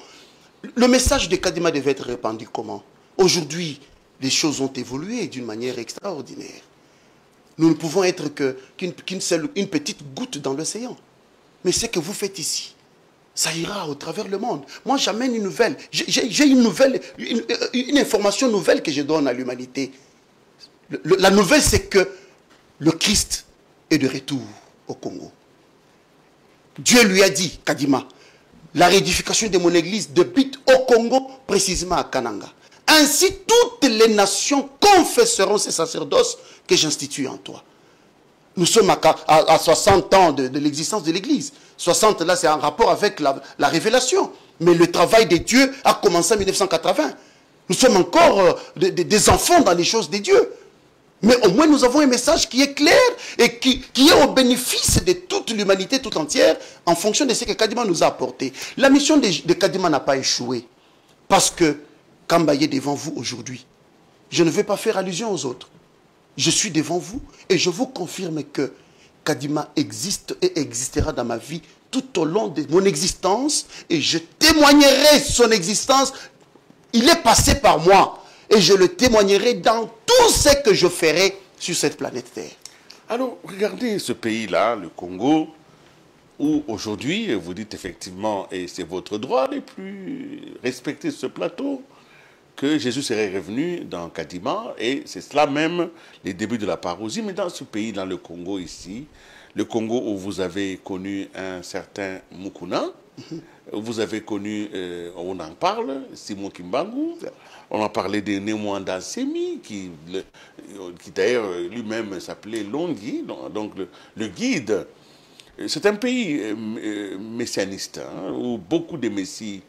B: Le message de Kadima devait être répandu comment? Aujourd'hui, les choses ont évolué d'une manière extraordinaire. Nous ne pouvons être qu'une petite goutte dans l'océan. Mais ce que vous faites ici, ça ira au travers le monde. Moi, j'amène une nouvelle. J'ai une information nouvelle que je donne à l'humanité. La nouvelle, c'est que le Christ est de retour au Congo. Dieu lui a dit, Kadima, la réédification de mon église débute au Congo, précisément à Kananga. Ainsi, toutes les nations confesseront ces sacerdoces que j'institue en toi. Nous sommes à 60 ans de l'existence de l'église. 60, là, c'est en rapport avec la révélation. Mais le travail de Dieu a commencé en 1980. Nous sommes encore des enfants dans les choses de Dieu. Mais au moins, nous avons un message qui est clair et qui est au bénéfice de toute l'humanité tout entière en fonction de ce que Kadima nous a apporté. La mission de Kadima n'a pas échoué. Parce que Kambaye est devant vous aujourd'hui. Je ne vais pas faire allusion aux autres. Je suis devant vous et je vous confirme que Kadima existe et existera dans ma vie tout au long de mon existence et je témoignerai son existence. Il est passé par moi et je le témoignerai dans tout ce que je ferai sur cette planète Terre.
A: Alors, regardez ce pays-là, le Congo, où aujourd'hui, vous dites effectivement, et c'est votre droit le plus respecté ce plateau, que Jésus serait revenu dans Kadima, et c'est cela même les débuts de la parousie. Mais dans ce pays, dans le Congo ici, le Congo où vous avez connu un certain Mukuna, vous avez connu, on en parle, Simon Kimbangu, on en parlait de Nemwanda Semi, qui d'ailleurs lui-même s'appelait Longhi, donc le guide. C'est un pays messianiste, hein, où beaucoup de messies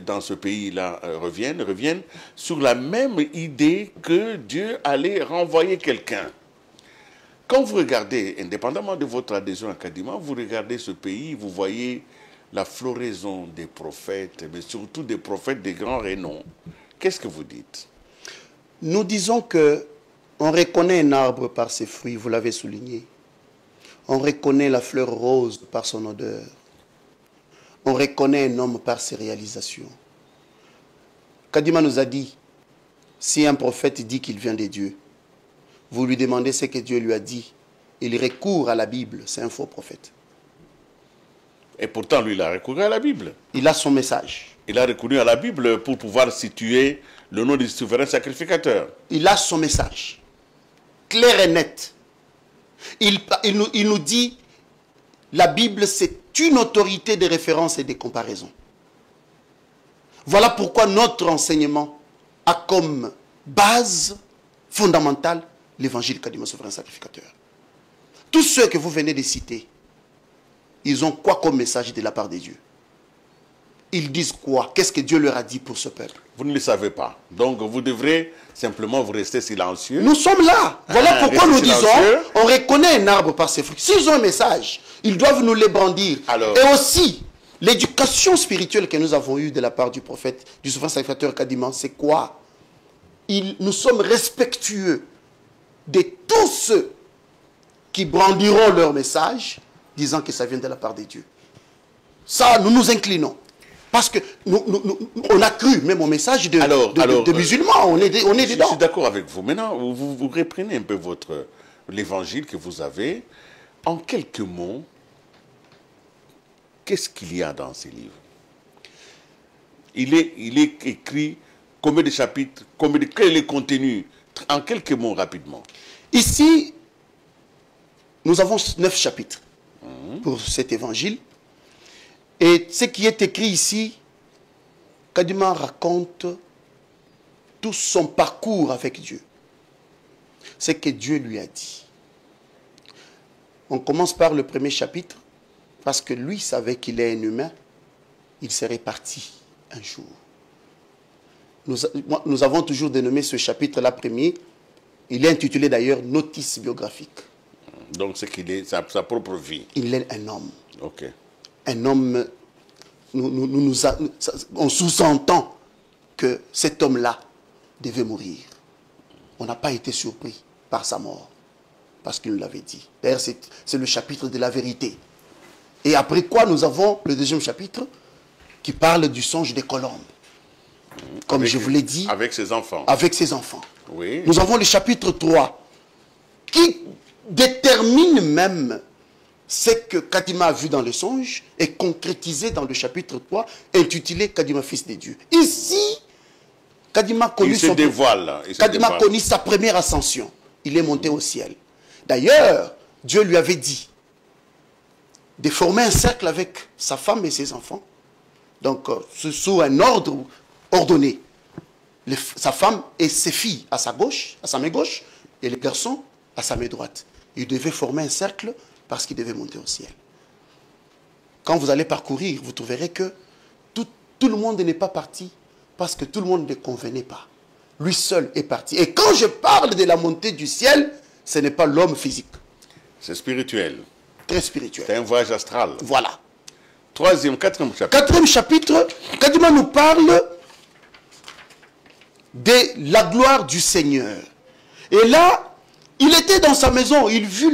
A: dans ce pays-là reviennent sur la même idée que Dieu allait renvoyer quelqu'un. Quand vous regardez, indépendamment de votre adhésion à Kadima, vous regardez ce pays, vous voyez la floraison des prophètes, mais surtout des prophètes de grand renom. Qu'est-ce que vous dites?
B: Nous disons que on reconnaît un arbre par ses fruits, vous l'avez souligné. On reconnaît la fleur rose par son odeur. On reconnaît un homme par ses réalisations. Kadima nous a dit, si un prophète dit qu'il vient de Dieu, vous lui demandez ce que Dieu lui a dit, il recourt à la Bible, c'est un faux prophète.
A: Et pourtant, lui, il a recouru à la Bible.
B: Il a son message.
A: Il a recouru à la Bible pour pouvoir situer le nom du souverain sacrificateur.
B: Il a son message, clair et net. Il nous dit, la Bible, c'est une autorité de référence et de comparaison. Voilà pourquoi notre enseignement a comme base fondamentale l'évangile Kadima souverain sacrificateur. Tous ceux que vous venez de citer, ils ont quoi comme message de la part de Dieu? Ils disent quoi? Qu'est-ce que Dieu leur a dit pour ce peuple?
A: Vous ne le savez pas. Donc vous devrez simplement vous rester silencieux.
B: Nous sommes là. Voilà pourquoi nous disons,
A: silencieux.
B: on reconnaît un arbre par ses fruits. S'ils ont un message, ils doivent nous les brandir.
A: Alors,
B: et aussi, l'éducation spirituelle que nous avons eue de la part du prophète, du souverain sacrificateur Kadima, c'est quoi? Nous sommes respectueux de tous ceux qui brandiront leur message, disant que ça vient de la part de Dieu. Ça, nous nous inclinons. Parce que on a cru même au message de musulmans, on est dedans.
A: Je suis d'accord avec vous. Maintenant, vous reprenez un peu l'évangile que vous avez. En quelques mots, qu'est-ce qu'il y a dans ces livres? Il est écrit combien de chapitres, quel est le contenu? En quelques mots, rapidement.
B: Ici, nous avons 9 chapitres pour cet évangile. Et ce qui est écrit ici, Kadima raconte tout son parcours avec Dieu. Ce que Dieu lui a dit. On commence par le premier chapitre, parce que lui savait qu'il est un humain, il serait parti un jour. Nous avons toujours dénommé ce chapitre-là premier, il est intitulé d'ailleurs Notice biographique.
A: Donc c'est qu'il est sa propre vie.
B: Il est un homme.
A: Ok.
B: Un homme, on sous-entend que cet homme-là devait mourir. On n'a pas été surpris par sa mort, parce qu'il nous l'avait dit. D'ailleurs, c'est le chapitre de la vérité. Et après quoi, nous avons le deuxième chapitre qui parle du songe des colombes. Comme je vous l'ai dit.
A: Avec ses enfants.
B: Avec ses enfants.
A: Oui.
B: Nous avons le chapitre 3 qui détermine même ce que Kadima a vu dans le songe et concrétisé dans le chapitre 3 intitulé Kadima fils de Dieu. Ici, Kadima connu sa première ascension. Il est monté au ciel. D'ailleurs, Dieu lui avait dit de former un cercle avec sa femme et ses enfants. Donc, sous un ordre ordonné. Sa femme et ses filles à sa gauche, à sa main gauche, et les garçons à sa main droite. Il devait former un cercle parce qu'il devait monter au ciel. Quand vous allez parcourir, vous trouverez que tout le monde n'est pas parti parce que tout le monde ne convenait pas. lui seul est parti. Et quand je parle de la montée du ciel, ce n'est pas l'homme physique.
A: C'est spirituel.
B: Très spirituel.
A: C'est un voyage astral.
B: Voilà.
A: Quatrième chapitre.
B: Quatrième chapitre, Kadima nous parle de la gloire du Seigneur. Et là, il était dans sa maison, il vit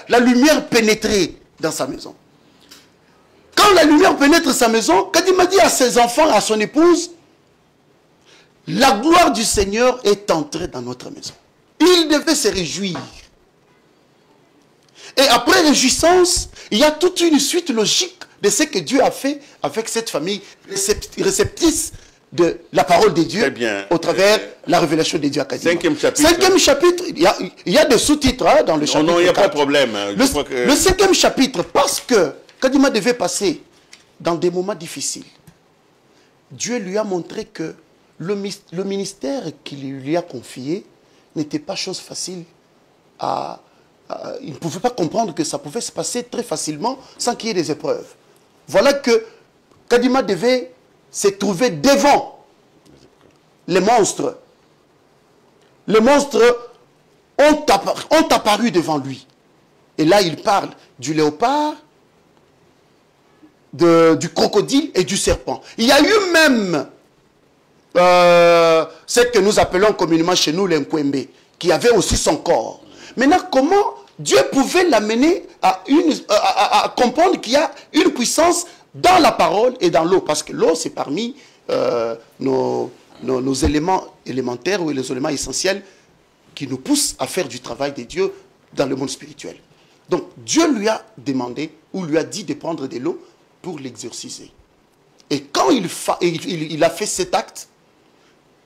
B: la lumière pénétrer dans sa maison. Quand la lumière pénètre sa maison, Kadima dit à ses enfants, à son épouse, la gloire du Seigneur est entrée dans notre maison. Il devait se réjouir. Et après réjouissance, il y a toute une suite logique de ce que Dieu a fait avec cette famille réceptrice de la parole de Dieu au travers la révélation de Dieu à Kadima. Cinquième chapitre, il y a des sous-titres hein, dans le chapitre.
A: Non, il n'y a pas de problème.
B: Le cinquième chapitre, parce que Kadima devait passer dans des moments difficiles, Dieu lui a montré que le ministère qu'il lui a confié n'était pas chose facile il ne pouvait pas comprendre que ça pouvait se passer très facilement sans qu'il y ait des épreuves. Voilà que Kadima devait se trouver devant les monstres. Les monstres ont apparu devant lui. Et là, il parle du léopard, du crocodile et du serpent. Il y a eu même ce que nous appelons communément chez nous l'Nkwembe, qui avait aussi son corps. Maintenant, comment Dieu pouvait l'amener à comprendre qu'il y a une puissance dans la parole et dans l'eau? Parce que l'eau, c'est parmi nos éléments élémentaires ou les éléments essentiels qui nous poussent à faire du travail de Dieu dans le monde spirituel. Donc, Dieu lui a demandé ou lui a dit de prendre de l'eau pour l'exorciser. Et quand il a fait cet acte,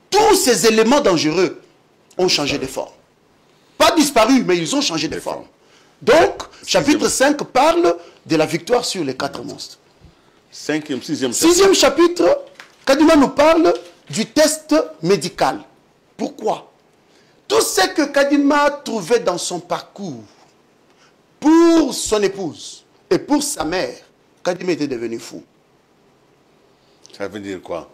B: tous ces éléments dangereux ont changé de forme. Pas disparu, mais ils ont changé de forme. Donc, chapitre 5 parle de la victoire sur les 4 monstres. Sixième chapitre, Kadima nous parle du test médical. Pourquoi? Tout ce que Kadima trouvait dans son parcours pour son épouse et pour sa mère, Kadima était devenu fou.
A: Ça veut dire quoi?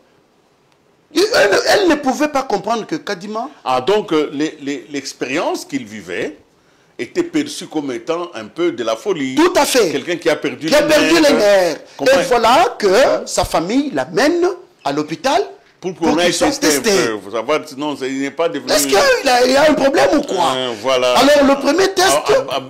B: Elle ne pouvait pas comprendre que Kadima...
A: Ah, donc l'expérience qu'il vivait était perçue comme étant un peu de la folie.
B: Tout à fait.
A: Quelqu'un qui a perdu
B: les nerfs. Et voilà que sa famille l'amène à l'hôpital
A: pour qu'on aille tester un peu. Faut savoir, sinon, il n'est pas devenu...
B: Est-ce qu'il y a un problème ou quoi?
A: Voilà.
B: Alors, le premier test...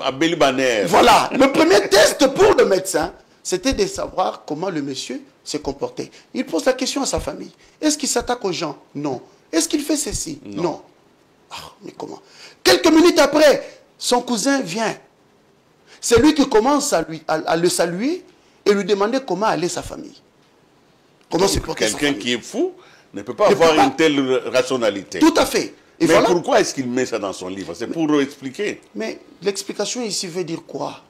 A: À Bélibaner.
B: Voilà. Le premier test pour le médecin, c'était de savoir comment le monsieur se comportait. Il pose la question à sa famille. Est-ce qu'il s'attaque aux gens? Non. Est-ce qu'il fait ceci? Non. Ah, mais comment? Quelques minutes après, son cousin vient. C'est lui qui commence à le saluer et lui demander comment allait sa famille. Comment se portait sa famille.
A: Quelqu'un qui est fou ne peut pas avoir une telle rationalité.
B: Tout à fait. Et
A: mais
B: voilà.
A: Pourquoi est-ce qu'il met ça dans son livre? C'est pour expliquer.
B: Mais l'explication ici veut dire quoi?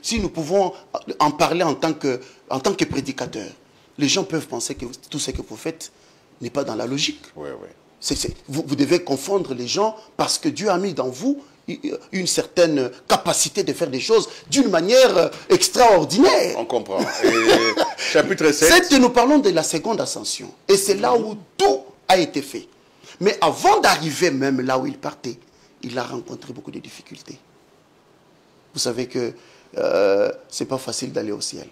B: Si nous pouvons en parler en tant que prédicateur, les gens peuvent penser que tout ce que vous faites n'est pas dans la logique.
A: Oui.
B: Vous devez confondre les gens parce que Dieu a mis dans vous une certaine capacité de faire des choses d'une manière extraordinaire.
A: On comprend. Et chapitre 7.
B: Nous parlons de la seconde ascension. Et c'est là où tout a été fait. Mais avant d'arriver même là où il partait, il a rencontré beaucoup de difficultés. Vous savez que c'est pas facile d'aller au ciel.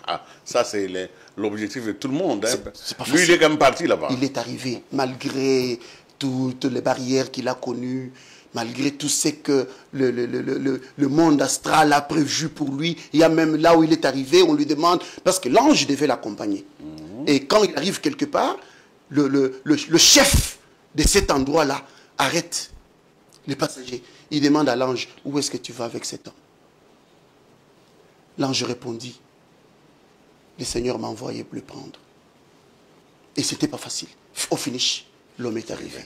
A: Ah, ça c'est l'objectif de tout le monde. Hein.
B: C'est pas
A: Lui, il est quand même parti là-bas.
B: Il est arrivé, malgré toutes les barrières qu'il a connues, malgré tout ce que le monde astral a prévu pour lui. Il y a même là où il est arrivé, on lui demande, parce que l'ange devait l'accompagner. Et quand il arrive quelque part, le chef de cet endroit-là arrête les passagers. Il demande à l'ange, où est-ce que tu vas avec cet homme? L'ange répondit, le Seigneur m'a envoyé le prendre. Et c'était pas facile. Au finish, l'homme est arrivé.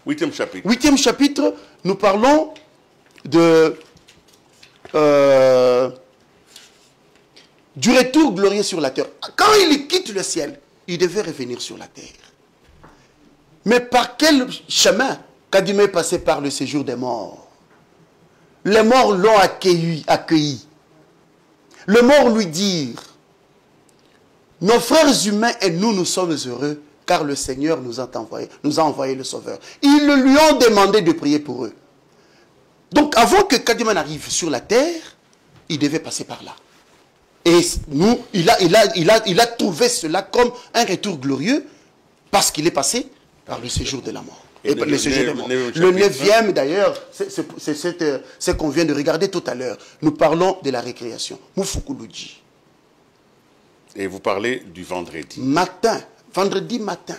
A: 8e chapitre.
B: 8e chapitre, nous parlons du retour glorieux sur la terre. Quand il quitte le ciel, il devait revenir sur la terre. Mais par quel chemin? Kadima est passé par le séjour des morts. Les morts l'ont accueilli. Les morts lui dirent, nos frères humains et nous sommes heureux car le Seigneur nous a envoyé le Sauveur. Ils lui ont demandé de prier pour eux. Donc avant que Kadima arrive sur la terre, il devait passer par là. Et nous, il a trouvé cela comme un retour glorieux parce qu'il est passé par le séjour de la mort. Le 9e d'ailleurs, c'est ce qu'on vient de regarder tout à l'heure. Nous parlons de la récréation. Mufukuluji.
A: Et vous parlez du vendredi.
B: Vendredi matin,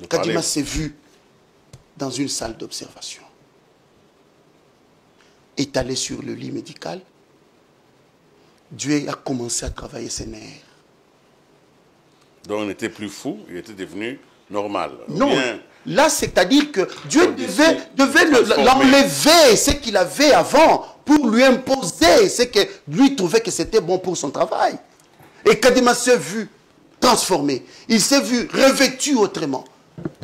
B: Kadima s'est vu dans une salle d'observation. Étalé sur le lit médical, Dieu a commencé à travailler ses nerfs. Donc
A: on n'était plus fou, il était devenu normal.
B: Non, là c'est-à-dire que Dieu devait l'enlever, ce qu'il avait avant, pour lui imposer ce que lui trouvait que c'était bon pour son travail. Et Kadima s'est vu transformé, il s'est vu revêtu autrement,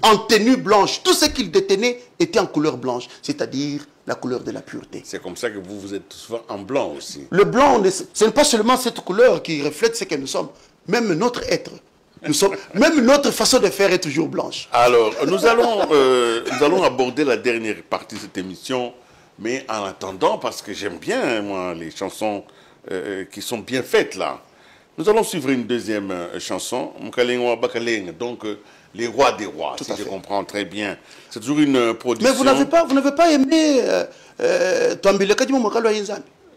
B: en tenue blanche. Tout ce qu'il détenait était en couleur blanche, c'est-à-dire la couleur de la pureté.
A: C'est comme ça que vous êtes souvent en blanc aussi.
B: Le blanc, ce n'est pas seulement cette couleur qui reflète ce que nous sommes, même notre être. Même notre façon de faire est toujours blanche.
A: Alors, nous allons aborder la dernière partie de cette émission, mais en attendant, parce que j'aime bien, moi, les chansons qui sont bien faites là, nous allons suivre une deuxième chanson, donc les rois des rois, si je comprends très bien. C'est toujours une production...
B: Mais vous n'avez pas aimé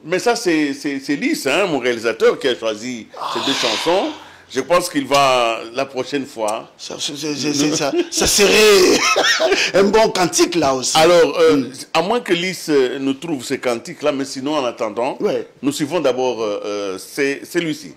A: Mais ça, c'est Lys, hein, mon réalisateur, qui a choisi ces deux chansons. Je pense qu'il va, la prochaine fois...
B: Ça serait un bon cantique, là aussi.
A: Alors, à moins que Lys nous trouve ces cantiques-là, mais sinon, en attendant, nous suivons d'abord celui-ci.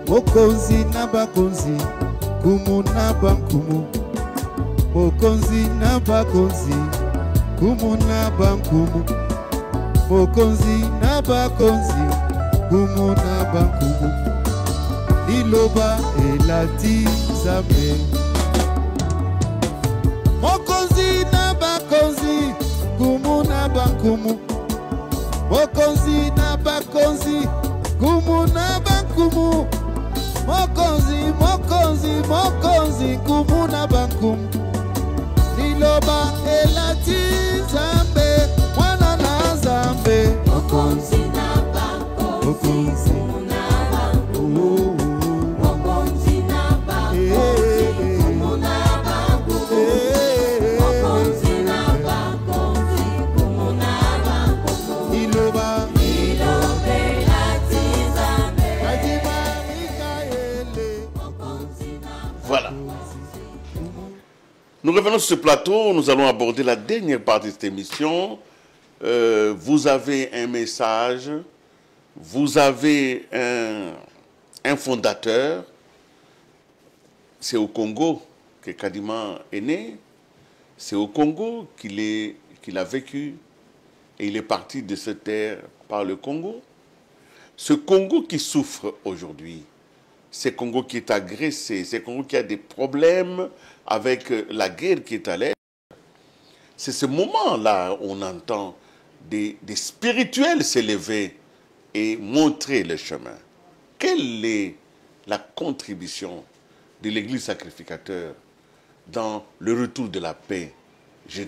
C: Mokonzi na bakonzi, kumu na bankumu. Mokonzi na bakonzi, kumu na bankumu. Mokonzi na bakonzi, kumu na bankumu. Liloba elati Nzambe. Mokonzi na bakonzi, kumu na bankumu. Mokonzi na bakonzi, kumu na bankumu. Mokonzi, mokonzi, mokonzi, kumuna bankum. Liloba elati Nzambe, mwana na Nzambe. Mokonzi na bakonzi, kumuna bankum. Mokonzi na bakonzi, kumuna bankum. Mokonzi na bakonzi, kumuna bankum. Liloba elati Nzambe.
A: Voilà. Nous revenons sur ce plateau, nous allons aborder la dernière partie de cette émission vous avez un message, vous avez un fondateur. C'est au Congo que Kadima est né. C'est au Congo qu'il a vécu. Et il est parti de cette terre par le Congo. Ce Congo qui souffre aujourd'hui, ce Congo qui est agressé, ce Congo qui a des problèmes avec la guerre qui est à l'est, c'est ce moment-là où on entend des spirituels s'élever et montrer le chemin. Quelle est la contribution de l'Église sacrificateur dans le retour de la paix?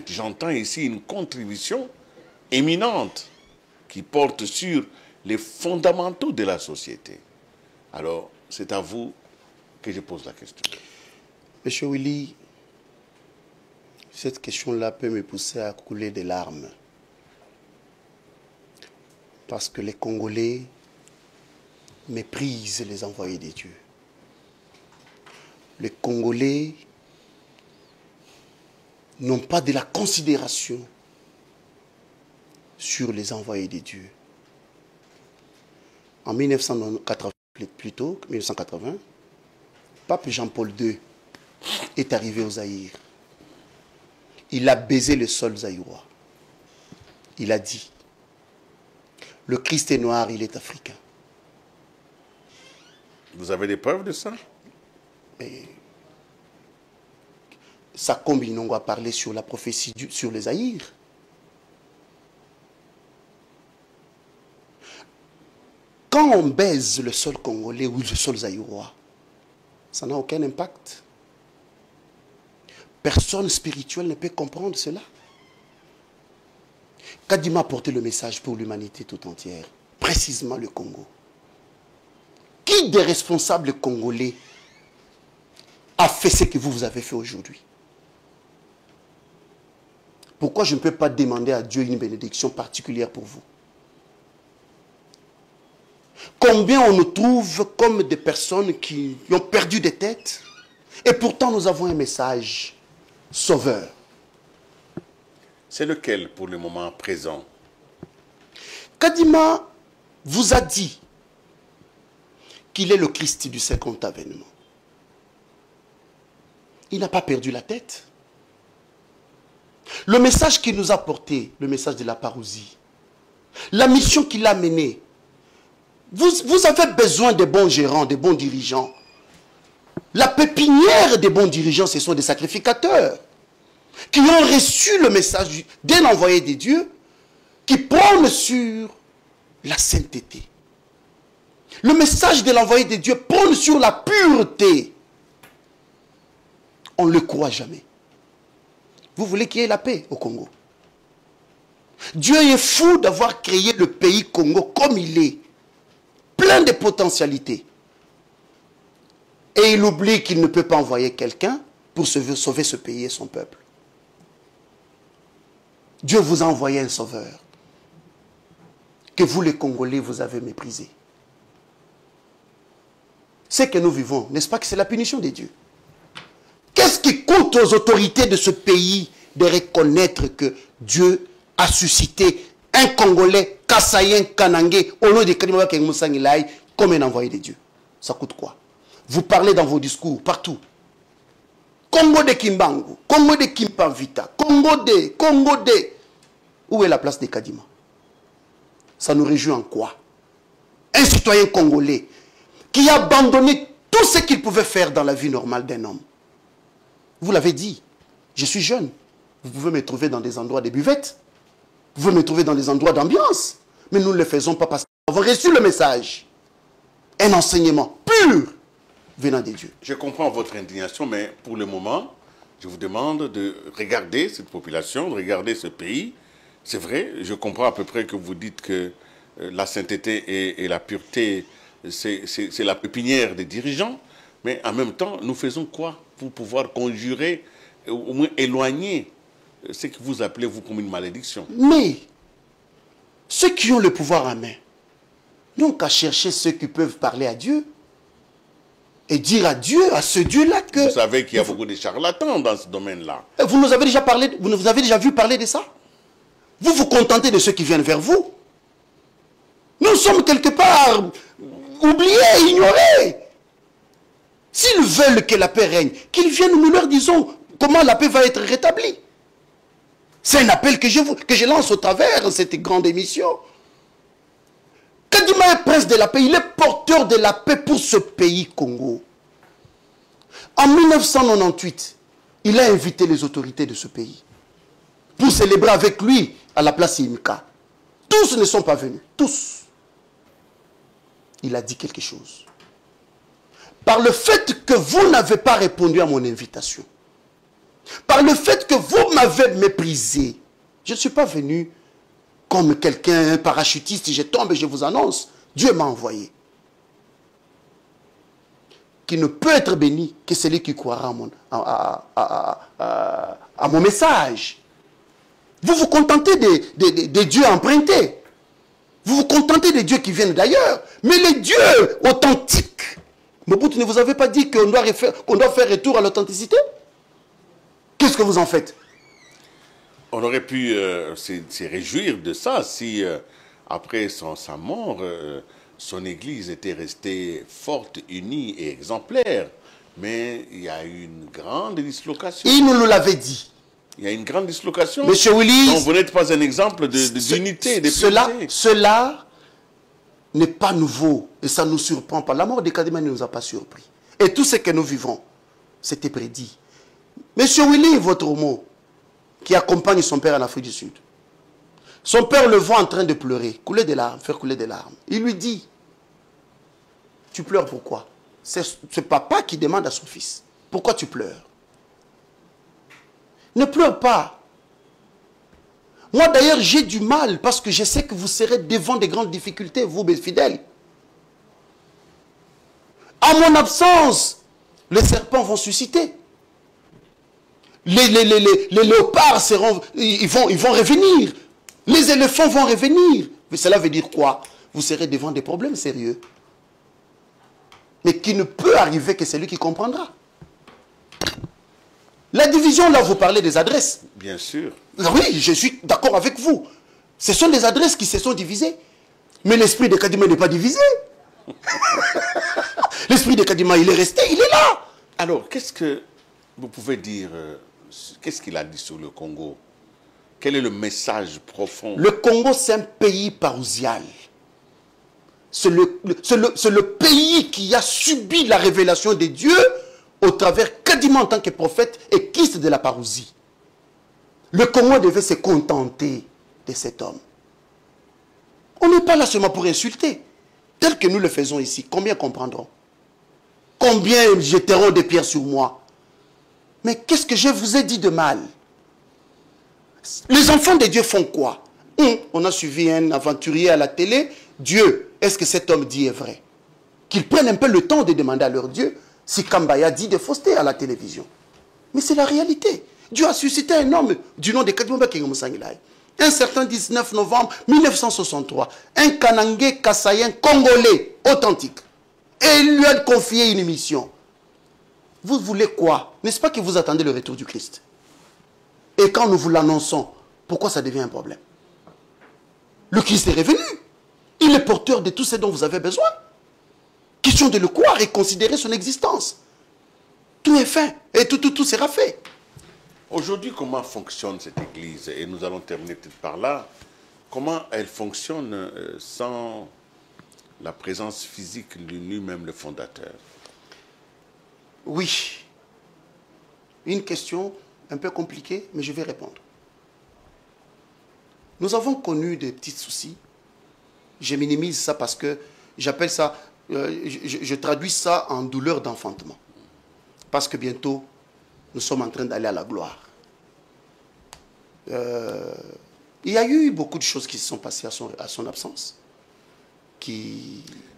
A: J'entends ici une contribution éminente qui porte sur les fondamentaux de la société. Alors, c'est à vous que je pose la question.
B: Monsieur Willy, cette question-là peut me pousser à couler des larmes. Parce que les Congolais méprisent les envoyés de Dieu. Les Congolais n'ont pas de la considération sur les envoyés de Dieu. En 1980, plutôt, 1980, Pape Jean-Paul II est arrivé au Zaïre. Il a baisé le sol zaïrois. Il a dit, le Christ est noir, il est africain.
A: Vous avez des preuves de ça?
B: Mais Sakombe Inongo a parlé sur la prophétie sur les Zaïre. Quand on baise le sol congolais ou le sol zaïrois, ça n'a aucun impact. Personne spirituel ne peut comprendre cela. Kadima a porté le message pour l'humanité tout entière, précisément le Congo. Qui des responsables congolais a fait ce que vous avez fait aujourd'hui? Pourquoi je ne peux pas demander à Dieu une bénédiction particulière pour vous? Combien on nous trouve comme des personnes qui ont perdu des têtes et pourtant nous avons un message sauveur.
A: C'est lequel pour le moment présent?
B: Kadima vous a dit qu'il est le Christ du second avènement. Il n'a pas perdu la tête. Le message qu'il nous a porté, le message de la parousie, la mission qu'il a menée, vous avez besoin de bons gérants, de bons dirigeants. La pépinière des bons dirigeants, ce sont des sacrificateurs qui ont reçu le message d'un envoyé de Dieu qui prône sur la sainteté. Le message de l'envoyé de Dieu prône sur la pureté. On ne le croit jamais. Vous voulez qu'il y ait la paix au Congo? Dieu est fou d'avoir créé le pays Congo comme il est. Plein de potentialités. Et il oublie qu'il ne peut pas envoyer quelqu'un pour sauver ce pays et son peuple. Dieu vous a envoyé un sauveur que vous les Congolais vous avez méprisé. Ce que nous vivons, n'est-ce pas que c'est la punition de Dieu? Qu'est-ce qui coûte aux autorités de ce pays de reconnaître que Dieu a suscité un Congolais, Kassayen, Kanangé, au nom de Kadima Kengmusangilai, comme un envoyé de Dieu? Ça coûte quoi? Vous parlez dans vos discours, partout. Congo de Kimbangu, Congo de Kimpavita, Congo de... Où est la place de Kadima? Ça nous réjouit en quoi? Un citoyen congolais qui a abandonné tout ce qu'il pouvait faire dans la vie normale d'un homme. Vous l'avez dit, je suis jeune. Vous pouvez me trouver dans des endroits de buvettes. Vous pouvez me trouver dans des endroits d'ambiance. Mais nous ne le faisons pas parce que nous avons reçu le message. Un enseignement pur venant de Dieu.
A: Je comprends votre indignation, mais pour le moment, je vous demande de regarder cette population, de regarder ce pays. C'est vrai, je comprends à peu près que vous dites que la sainteté et la pureté, c'est la pépinière des dirigeants. Mais en même temps, nous faisons quoi pour pouvoir conjurer, au moins éloigner ce que vous appelez, vous, comme une malédiction?
B: Mais, ceux qui ont le pouvoir en main, n'ont qu'à chercher ceux qui peuvent parler à Dieu et dire à Dieu, à ce Dieu-là que...
A: Vous savez qu'il y a beaucoup de charlatans dans ce domaine-là.
B: Vous nous avez déjà parlé, vous avez déjà vu parler de ça? Vous vous contentez de ceux qui viennent vers vous. Nous sommes quelque part oubliés, ignorés. S'ils veulent que la paix règne, qu'ils viennent, nous leur disons comment la paix va être rétablie. C'est un appel que je lance au travers de cette grande émission. Kadima est prince de la paix, il est porteur de la paix pour ce pays Congo. En 1998, il a invité les autorités de ce pays pour célébrer avec lui à la place Imka. Tous ne sont pas venus, tous. Il a dit quelque chose. Par le fait que vous n'avez pas répondu à mon invitation, par le fait que vous m'avez méprisé, je ne suis pas venu comme quelqu'un, un parachutiste, je tombe et je vous annonce, Dieu m'a envoyé. Qui ne peut être béni que celui qui croira à mon message. Vous vous contentez des dieux empruntés. Vous vous contentez des dieux qui viennent d'ailleurs. Mais les dieux authentiques, Mobutu, ne vous avez pas dit qu'on doit faire retour à l'authenticité? Qu'est-ce que vous en faites?
A: On aurait pu se réjouir de ça si, après sa mort, son église était restée forte, unie et exemplaire. Mais il y a eu une grande dislocation.
B: Il nous l'avait dit.
A: Il y a une grande dislocation.
B: Monsieur Willis,
A: donc vous n'êtes pas un exemple d'unité.
B: Cela n'est pas nouveau et ça ne nous surprend pas. La mort de Kadima ne nous a pas surpris. Et tout ce que nous vivons, c'était prédit. Monsieur Willis, votre mot, qui accompagne son père en Afrique du Sud. Son père le voit en train de pleurer, couler des larmes, faire couler des larmes. Il lui dit, tu pleures pourquoi? C'est papa qui demande à son fils, pourquoi tu pleures? Ne pleure pas. Moi d'ailleurs j'ai du mal parce que je sais que vous serez devant des grandes difficultés, vous mes fidèles. À mon absence, les serpents vont susciter. Les léopards ils vont revenir. Les éléphants vont revenir. Mais cela veut dire quoi? Vous serez devant des problèmes sérieux. Mais qui ne peut arriver que celui qui comprendra. La division, là, vous parlez des adresses.
A: Bien sûr.
B: Oui, je suis d'accord avec vous. Ce sont des adresses qui se sont divisées. Mais l'esprit de Kadima n'est pas divisé. L'esprit de Kadima, il est resté, il est là.
A: Alors, qu'est-ce que vous pouvez dire, qu'est-ce qu'il a dit sur le Congo? Quel est le message profond?
B: Le Congo, c'est un pays parousial. C'est le pays qui a subi la révélation de Dieu au travers Kadima en tant que prophète et Christ de la parousie. Le Congo devait se contenter de cet homme. On n'est pas là seulement pour insulter. Tel que nous le faisons ici, combien comprendront? Combien jetteront des pierres sur moi? Mais qu'est-ce que je vous ai dit de mal? Les enfants de Dieu font quoi? On a suivi un aventurier à la télé. Dieu, est-ce que cet homme dit est vrai? Qu'ils prennent un peu le temps de demander à leur Dieu si Kambaya dit des faussetés à la télévision. Mais c'est la réalité. Dieu a suscité un homme du nom de Kadima Kingomsangilai. Un certain 19 novembre 1963. Un Kanangé Kassayen congolais authentique. Et il lui a confié une mission. Vous voulez quoi? N'est-ce pas que vous attendez le retour du Christ? Et quand nous vous l'annonçons, pourquoi ça devient un problème? Le Christ est revenu. Il est porteur de tout ce dont vous avez besoin. Question de le croire et considérer son existence. Tout est fait. Et tout sera fait.
A: Aujourd'hui, comment fonctionne cette église? Et nous allons terminer peut-être par là. Comment elle fonctionne sans la présence physique de lui-même, le fondateur?
B: Oui. Une question un peu compliquée, mais je vais répondre. Nous avons connu des petits soucis. Je minimise ça parce que j'appelle ça, je traduis ça en douleur d'enfantement. Parce que bientôt, nous sommes en train d'aller à la gloire. Il y a eu beaucoup de choses qui se sont passées à son absence.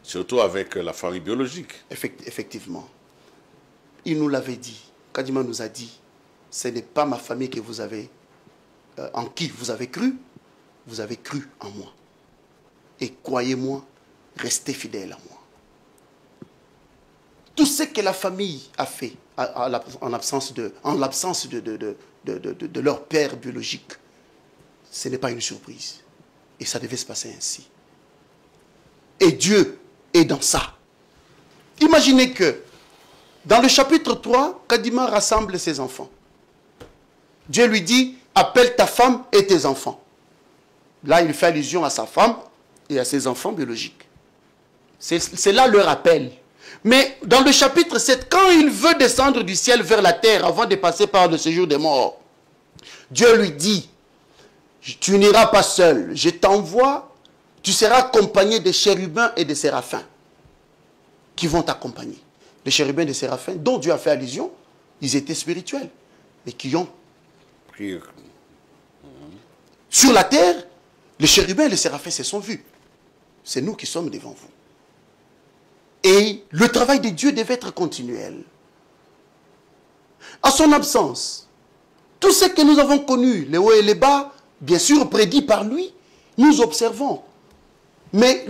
A: Surtout avec la famille biologique.
B: Effectivement. Il nous l'avait dit. Kadima nous a dit, ce n'est pas ma famille que vous avez, en qui vous avez cru en moi. Et croyez-moi, restez fidèles à moi. Tout ce que la famille a fait en l'absence de leur père biologique, ce n'est pas une surprise. Et ça devait se passer ainsi. Et Dieu est dans ça. Imaginez que dans le chapitre 3, Kadima rassemble ses enfants. Dieu lui dit, appelle ta femme et tes enfants. Là, il fait allusion à sa femme et à ses enfants biologiques. C'est là leur appel. Mais dans le chapitre 7, quand il veut descendre du ciel vers la terre avant de passer par le séjour des morts, Dieu lui dit, tu n'iras pas seul, je t'envoie, tu seras accompagné des chérubins et des séraphins qui vont t'accompagner. Les chérubins et les séraphins dont Dieu a fait allusion, ils étaient spirituels et qui ont
A: Prière.
B: sur la terre, les chérubins et les séraphins se sont vus. C'est nous qui sommes devant vous. Et le travail de Dieu devait être continuel. À son absence, tout ce que nous avons connu, les hauts et les bas, bien sûr prédit par lui, nous observons. Mais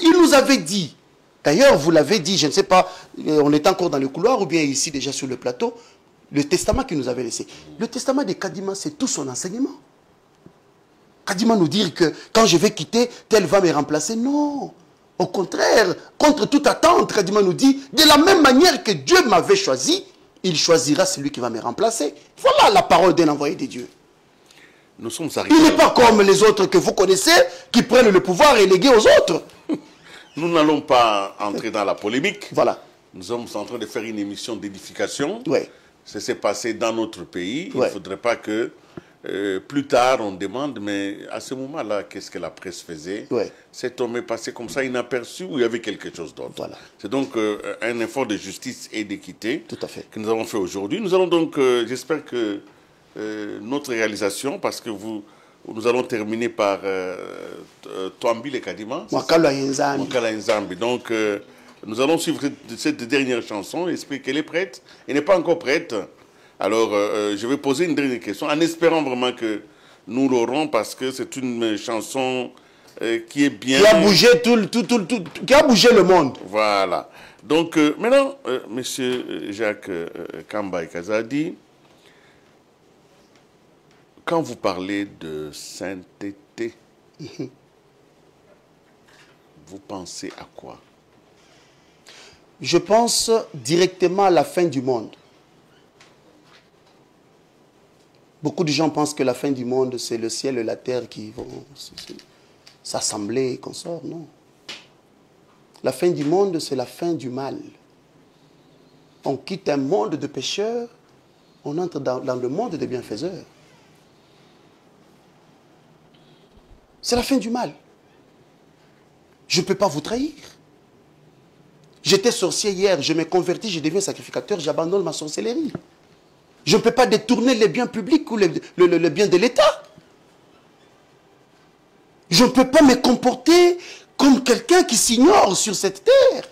B: il nous avait dit, d'ailleurs vous l'avez dit, je ne sais pas, on est encore dans le couloir ou bien ici déjà sur le plateau, le testament qu'il nous avait laissé. Le testament de Kadima, c'est tout son enseignement. Kadima nous dire que quand je vais quitter, tel va me remplacer. Non. Au contraire, contre toute attente, Kadima nous dit, de la même manière que Dieu m'avait choisi, il choisira celui qui va me remplacer. Voilà la parole d'un envoyé de Dieu.
A: Nous sommes arrivés.
B: Il n'est pas comme les autres que vous connaissez, qui prennent le pouvoir et léguer aux autres.
A: Nous n'allons pas entrer dans la polémique.
B: Voilà.
A: Nous sommes en train de faire une émission d'édification.
B: Ouais.
A: Ça s'est passé dans notre pays. Il
B: Ouais.
A: ne faudrait pas que plus tard on demande, mais à ce moment-là, qu'est-ce que la presse faisait?
B: Ouais.
A: Cet homme est passé comme ça inaperçu ou il y avait quelque chose d'autre?
B: Voilà.
A: C'est donc un effort de justice et d'équité
B: Tout à fait.
A: que nous avons fait aujourd'hui. Nous allons donc, j'espère que notre réalisation, parce que nous allons terminer par Twambi le Kadima.
B: Mwakalo Yenzami.
A: Mwakala Nzambi. Donc, nous allons suivre cette dernière chanson. J'espère qu'elle est prête. Elle n'est pas encore prête. Alors, je vais poser une dernière question en espérant vraiment que nous l'aurons parce que c'est une chanson qui est bien...
B: Qui a bougé qui a bougé le monde.
A: Voilà. Donc, maintenant, monsieur Jacques Kamba Kazadi, quand vous parlez de sainteté, vous pensez à quoi?
B: Je pense directement à la fin du monde. Beaucoup de gens pensent que la fin du monde, c'est le ciel et la terre qui vont s'assembler et consorts. Non. La fin du monde, c'est la fin du mal. On quitte un monde de pécheurs, on entre dans le monde des bienfaiseurs. C'est la fin du mal. Je ne peux pas vous trahir. J'étais sorcier hier, je me convertis, je deviens sacrificateur, j'abandonne ma sorcellerie. Je ne peux pas détourner les biens publics ou le bien de l'État. Je ne peux pas me comporter comme quelqu'un qui s'ignore sur cette terre.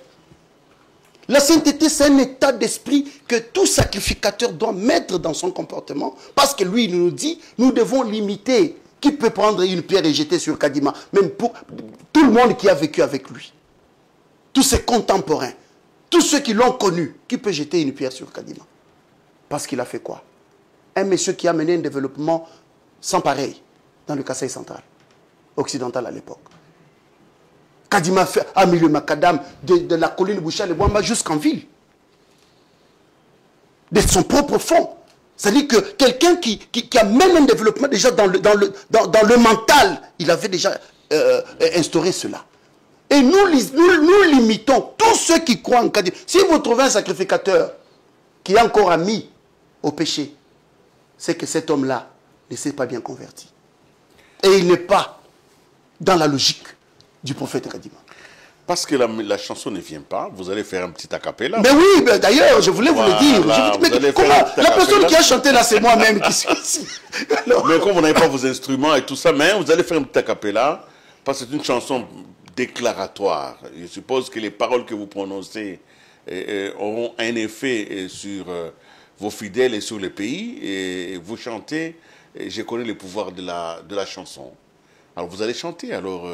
B: La sainteté, c'est un état d'esprit que tout sacrificateur doit mettre dans son comportement. Parce que lui, il nous dit, nous devons l'imiter. Qui peut prendre une pierre et jeter sur Kadima? Même pour tout le monde qui a vécu avec lui. Tous ses contemporains. Tous ceux qui l'ont connu. Qui peut jeter une pierre sur Kadima? Parce qu'il a fait quoi? Un monsieur qui a mené un développement sans pareil dans le Kasaï central, occidental à l'époque. Kadima a mis le macadam de la colline Boucha-le-Bouamba jusqu'en ville. De son propre fond. C'est-à-dire que quelqu'un qui amène un développement déjà dans le mental, il avait déjà instauré cela. Et nous limitons tous ceux qui croient en Kadima. Si vous trouvez un sacrificateur qui est encore ami au péché, c'est que cet homme-là ne s'est pas bien converti. Et il n'est pas dans la logique du prophète Kadima.
A: Parce que la chanson ne vient pas, vous allez faire un petit acapella.
B: Mais oui, d'ailleurs, je voulais vous le dire. La personne qui a chanté là, c'est moi-même qui suis ici. Alors...
A: Mais comme vous n'avez pas vos instruments et tout ça, mais vous allez faire un petit acapella, parce que c'est une chanson déclaratoire. Je suppose que les paroles que vous prononcez auront un effet sur vos fidèles et sur le pays. Et vous chantez, et je connais le pouvoir de la chanson. Alors vous allez chanter, alors...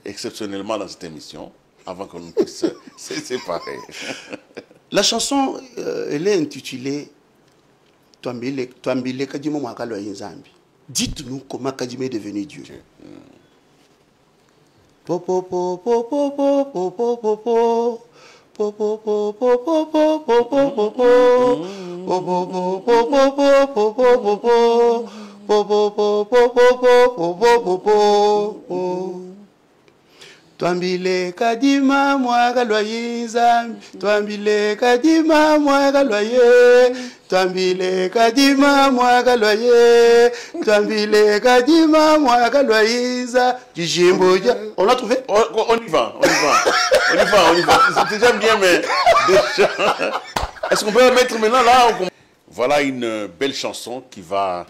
A: exceptionnellement dans cette émission, avant qu'on puisse se séparer.
B: La chanson, elle est intitulée Twambile Kadima Mwakalo Yenzambi. Dites-nous comment Kadime est devenu Dieu. Twambile kadima mwaga lwaye Nzambi, twambile kadima mwaga lwaye, twambile kadima mwaga lwaye, twambile kadima mwaga lwaye Nzambi. On l'a trouvé?
A: On y va, on y va, on y va, on y va. C'est déjà bien, mais déjà... Est-ce qu'on peut la mettre maintenant là? Voilà une belle chanson qui va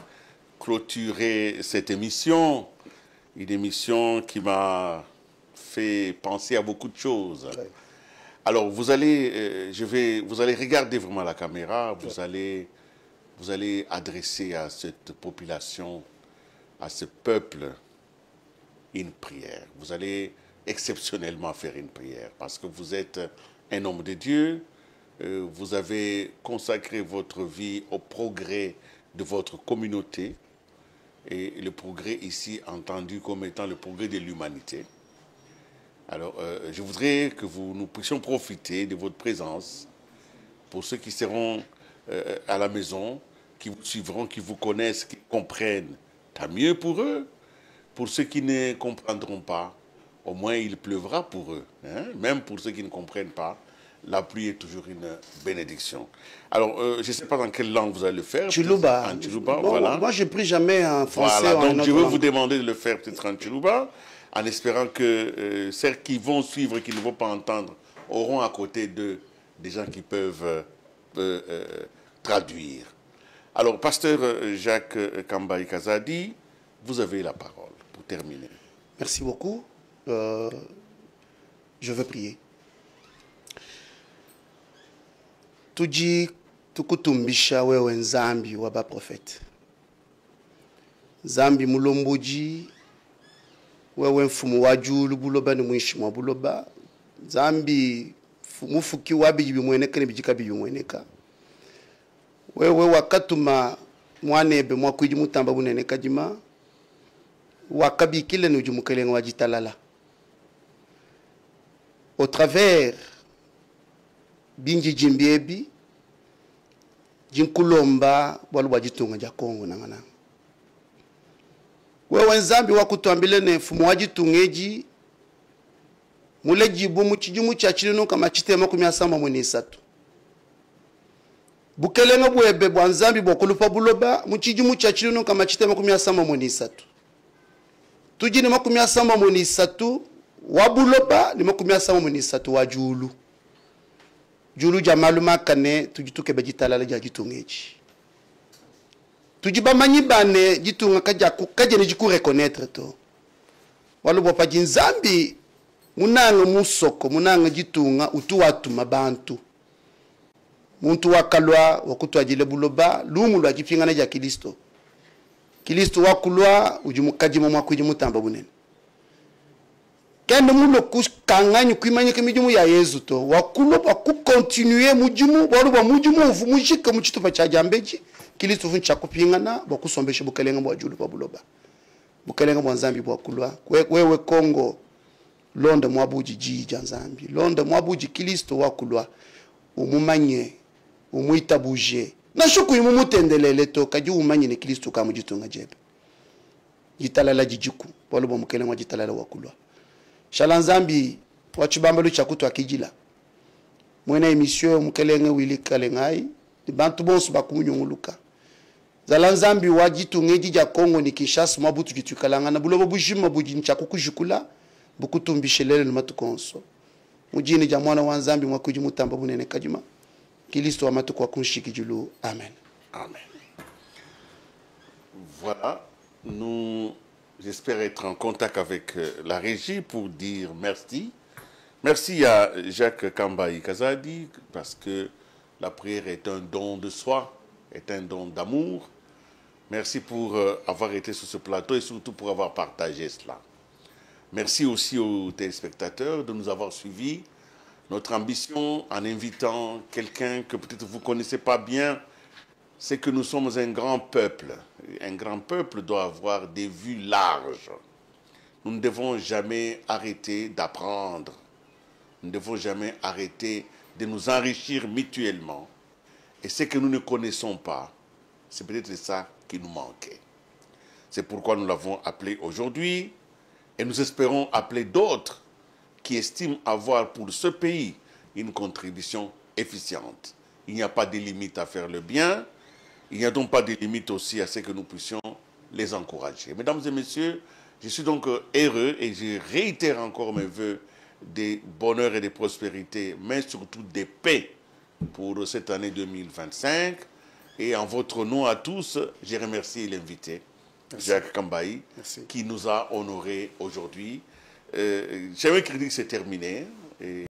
A: clôturer cette émission. Une émission qui m'a fait penser à beaucoup de choses. Ouais. Alors, vous allez regarder vraiment la caméra, vous allez adresser à cette population, à ce peuple, une prière. Vous allez exceptionnellement faire une prière parce que vous êtes un homme de Dieu, vous avez consacré votre vie au progrès de votre communauté et le progrès ici entendu comme étant le progrès de l'humanité. Alors, je voudrais que nous puissions profiter de votre présence pour ceux qui seront à la maison, qui vous suivront, qui vous connaissent, qui comprennent. Tant mieux pour eux. Pour ceux qui ne comprendront pas, au moins il pleuvra pour eux. Hein? Même pour ceux qui ne comprennent pas, la pluie est toujours une bénédiction. Alors, je ne sais pas dans quelle langue vous allez le faire.
B: Chiluba.
A: En Chiluba,
B: bon,
A: voilà.
B: Moi, je ne prie jamais en français.
A: Voilà,
B: ou en
A: donc je veux
B: langue.
A: vous demander de le faire peut-être en Chiluba, en espérant que ceux qui vont suivre et qui ne vont pas entendre auront à côté d'eux des gens qui peuvent traduire. Alors, pasteur Jacques Kambayi Kazadi, vous avez la parole pour terminer.
B: Merci beaucoup. Je veux prier. Tuji tukutumbisha wewe Nzambi wa baprofete. Nzambi mulomboji wewe mfumu wa julu buloba ni mwishi mwa buloba. Nzambi mufuki wabi bimweneka ni bijika bimweneka. Wewe wakatuma mwanebe mwakwiji mutamba buneneka jima. Wakabikile nujumukelenga wajitalala. Au travers binji jimbiebi jinkulomba waluwa jitunga ja Kongo nangana. Wewe Nzambi wakutuambile ne fumu wajitungeji mulejibu muchijumu cha chilino kama chitema 13. Bukelenga bwebe bwa Nzambi bokulupa buloba muchijumu cha chilino kama chitema 13. Tuji ni 13 wabuloba ni 13 wajulu. Julu jamaluma kane tujituke bejitalala ja jitungeji. Tujiba manyibane jitunga kaje ni jiku reconnaître to. Walubo pa Nzambi munanga musoko munanga jitunga utu watu mabantu. Muntu wakalwa wakutwajile buloba lungu lwa jipingana ja Kristo. Kristo wakulwa ujumukaji mwa kujimutamba bunene. Kende mulo kukanganyi kuimanyike mijumu ya Yesu to wakulo bakukontinue mujumu baruba mujumu mujika muchitupa cha jambeji Kristo funcha kupingana bakusombesha bukelenga bwa julu babuloba bukelenga bwa Nzambi bwa kulwa wewe Kongo londa mwabuji jija Nzambi londa mwabuji Kristo wakulwa umumanye umuitabuje na shuku imumutendelele to kaji umanye ne Kristo kamujitunga jebe jitalala jijuku baluba mukelenga jitalala wakulwa Shala Nzambi wachibambalo chakutu akijila mwena emission mukelenge wili kalengai bantu bonso bakumunyunguluka Zala Nzambi wajitungeji ja Kongo ni Kinshasa mabutu jitukalangana bulobo bujima bujini chakukujukula bukutumbishelele matukonso mujini ja mwana wa Nzambi mwakuji mutamba bunene kajima Kristo amatu kwa kunshiki julu. Amen.
A: Amen. Voilà, j'espère être en contact avec la régie pour dire merci. Merci à Jacques Kambayi Kazadi parce que la prière est un don de soi, est un don d'amour. Merci pour avoir été sur ce plateau et surtout pour avoir partagé cela. Merci aussi aux téléspectateurs de nous avoir suivis. Notre ambition en invitant quelqu'un que peut-être vous ne connaissez pas bien, c'est que nous sommes un grand peuple. Un grand peuple doit avoir des vues larges. Nous ne devons jamais arrêter d'apprendre. Nous ne devons jamais arrêter de nous enrichir mutuellement. Et ce que nous ne connaissons pas, c'est peut-être ça qui nous manquait. C'est pourquoi nous l'avons appelé aujourd'hui et nous espérons appeler d'autres qui estiment avoir pour ce pays une contribution efficiente. Il n'y a pas de limite à faire le bien. Il n'y a donc pas de limite aussi à ce que nous puissions les encourager. Mesdames et messieurs, je suis donc heureux et je réitère encore mes voeux de bonheur et de prospérité, mais surtout de paix pour cette année 2025. Et en votre nom à tous, je remercie l'invité, Jacques Kambaï, qui nous a honorés aujourd'hui. J'aimerais que c'est terminé. Et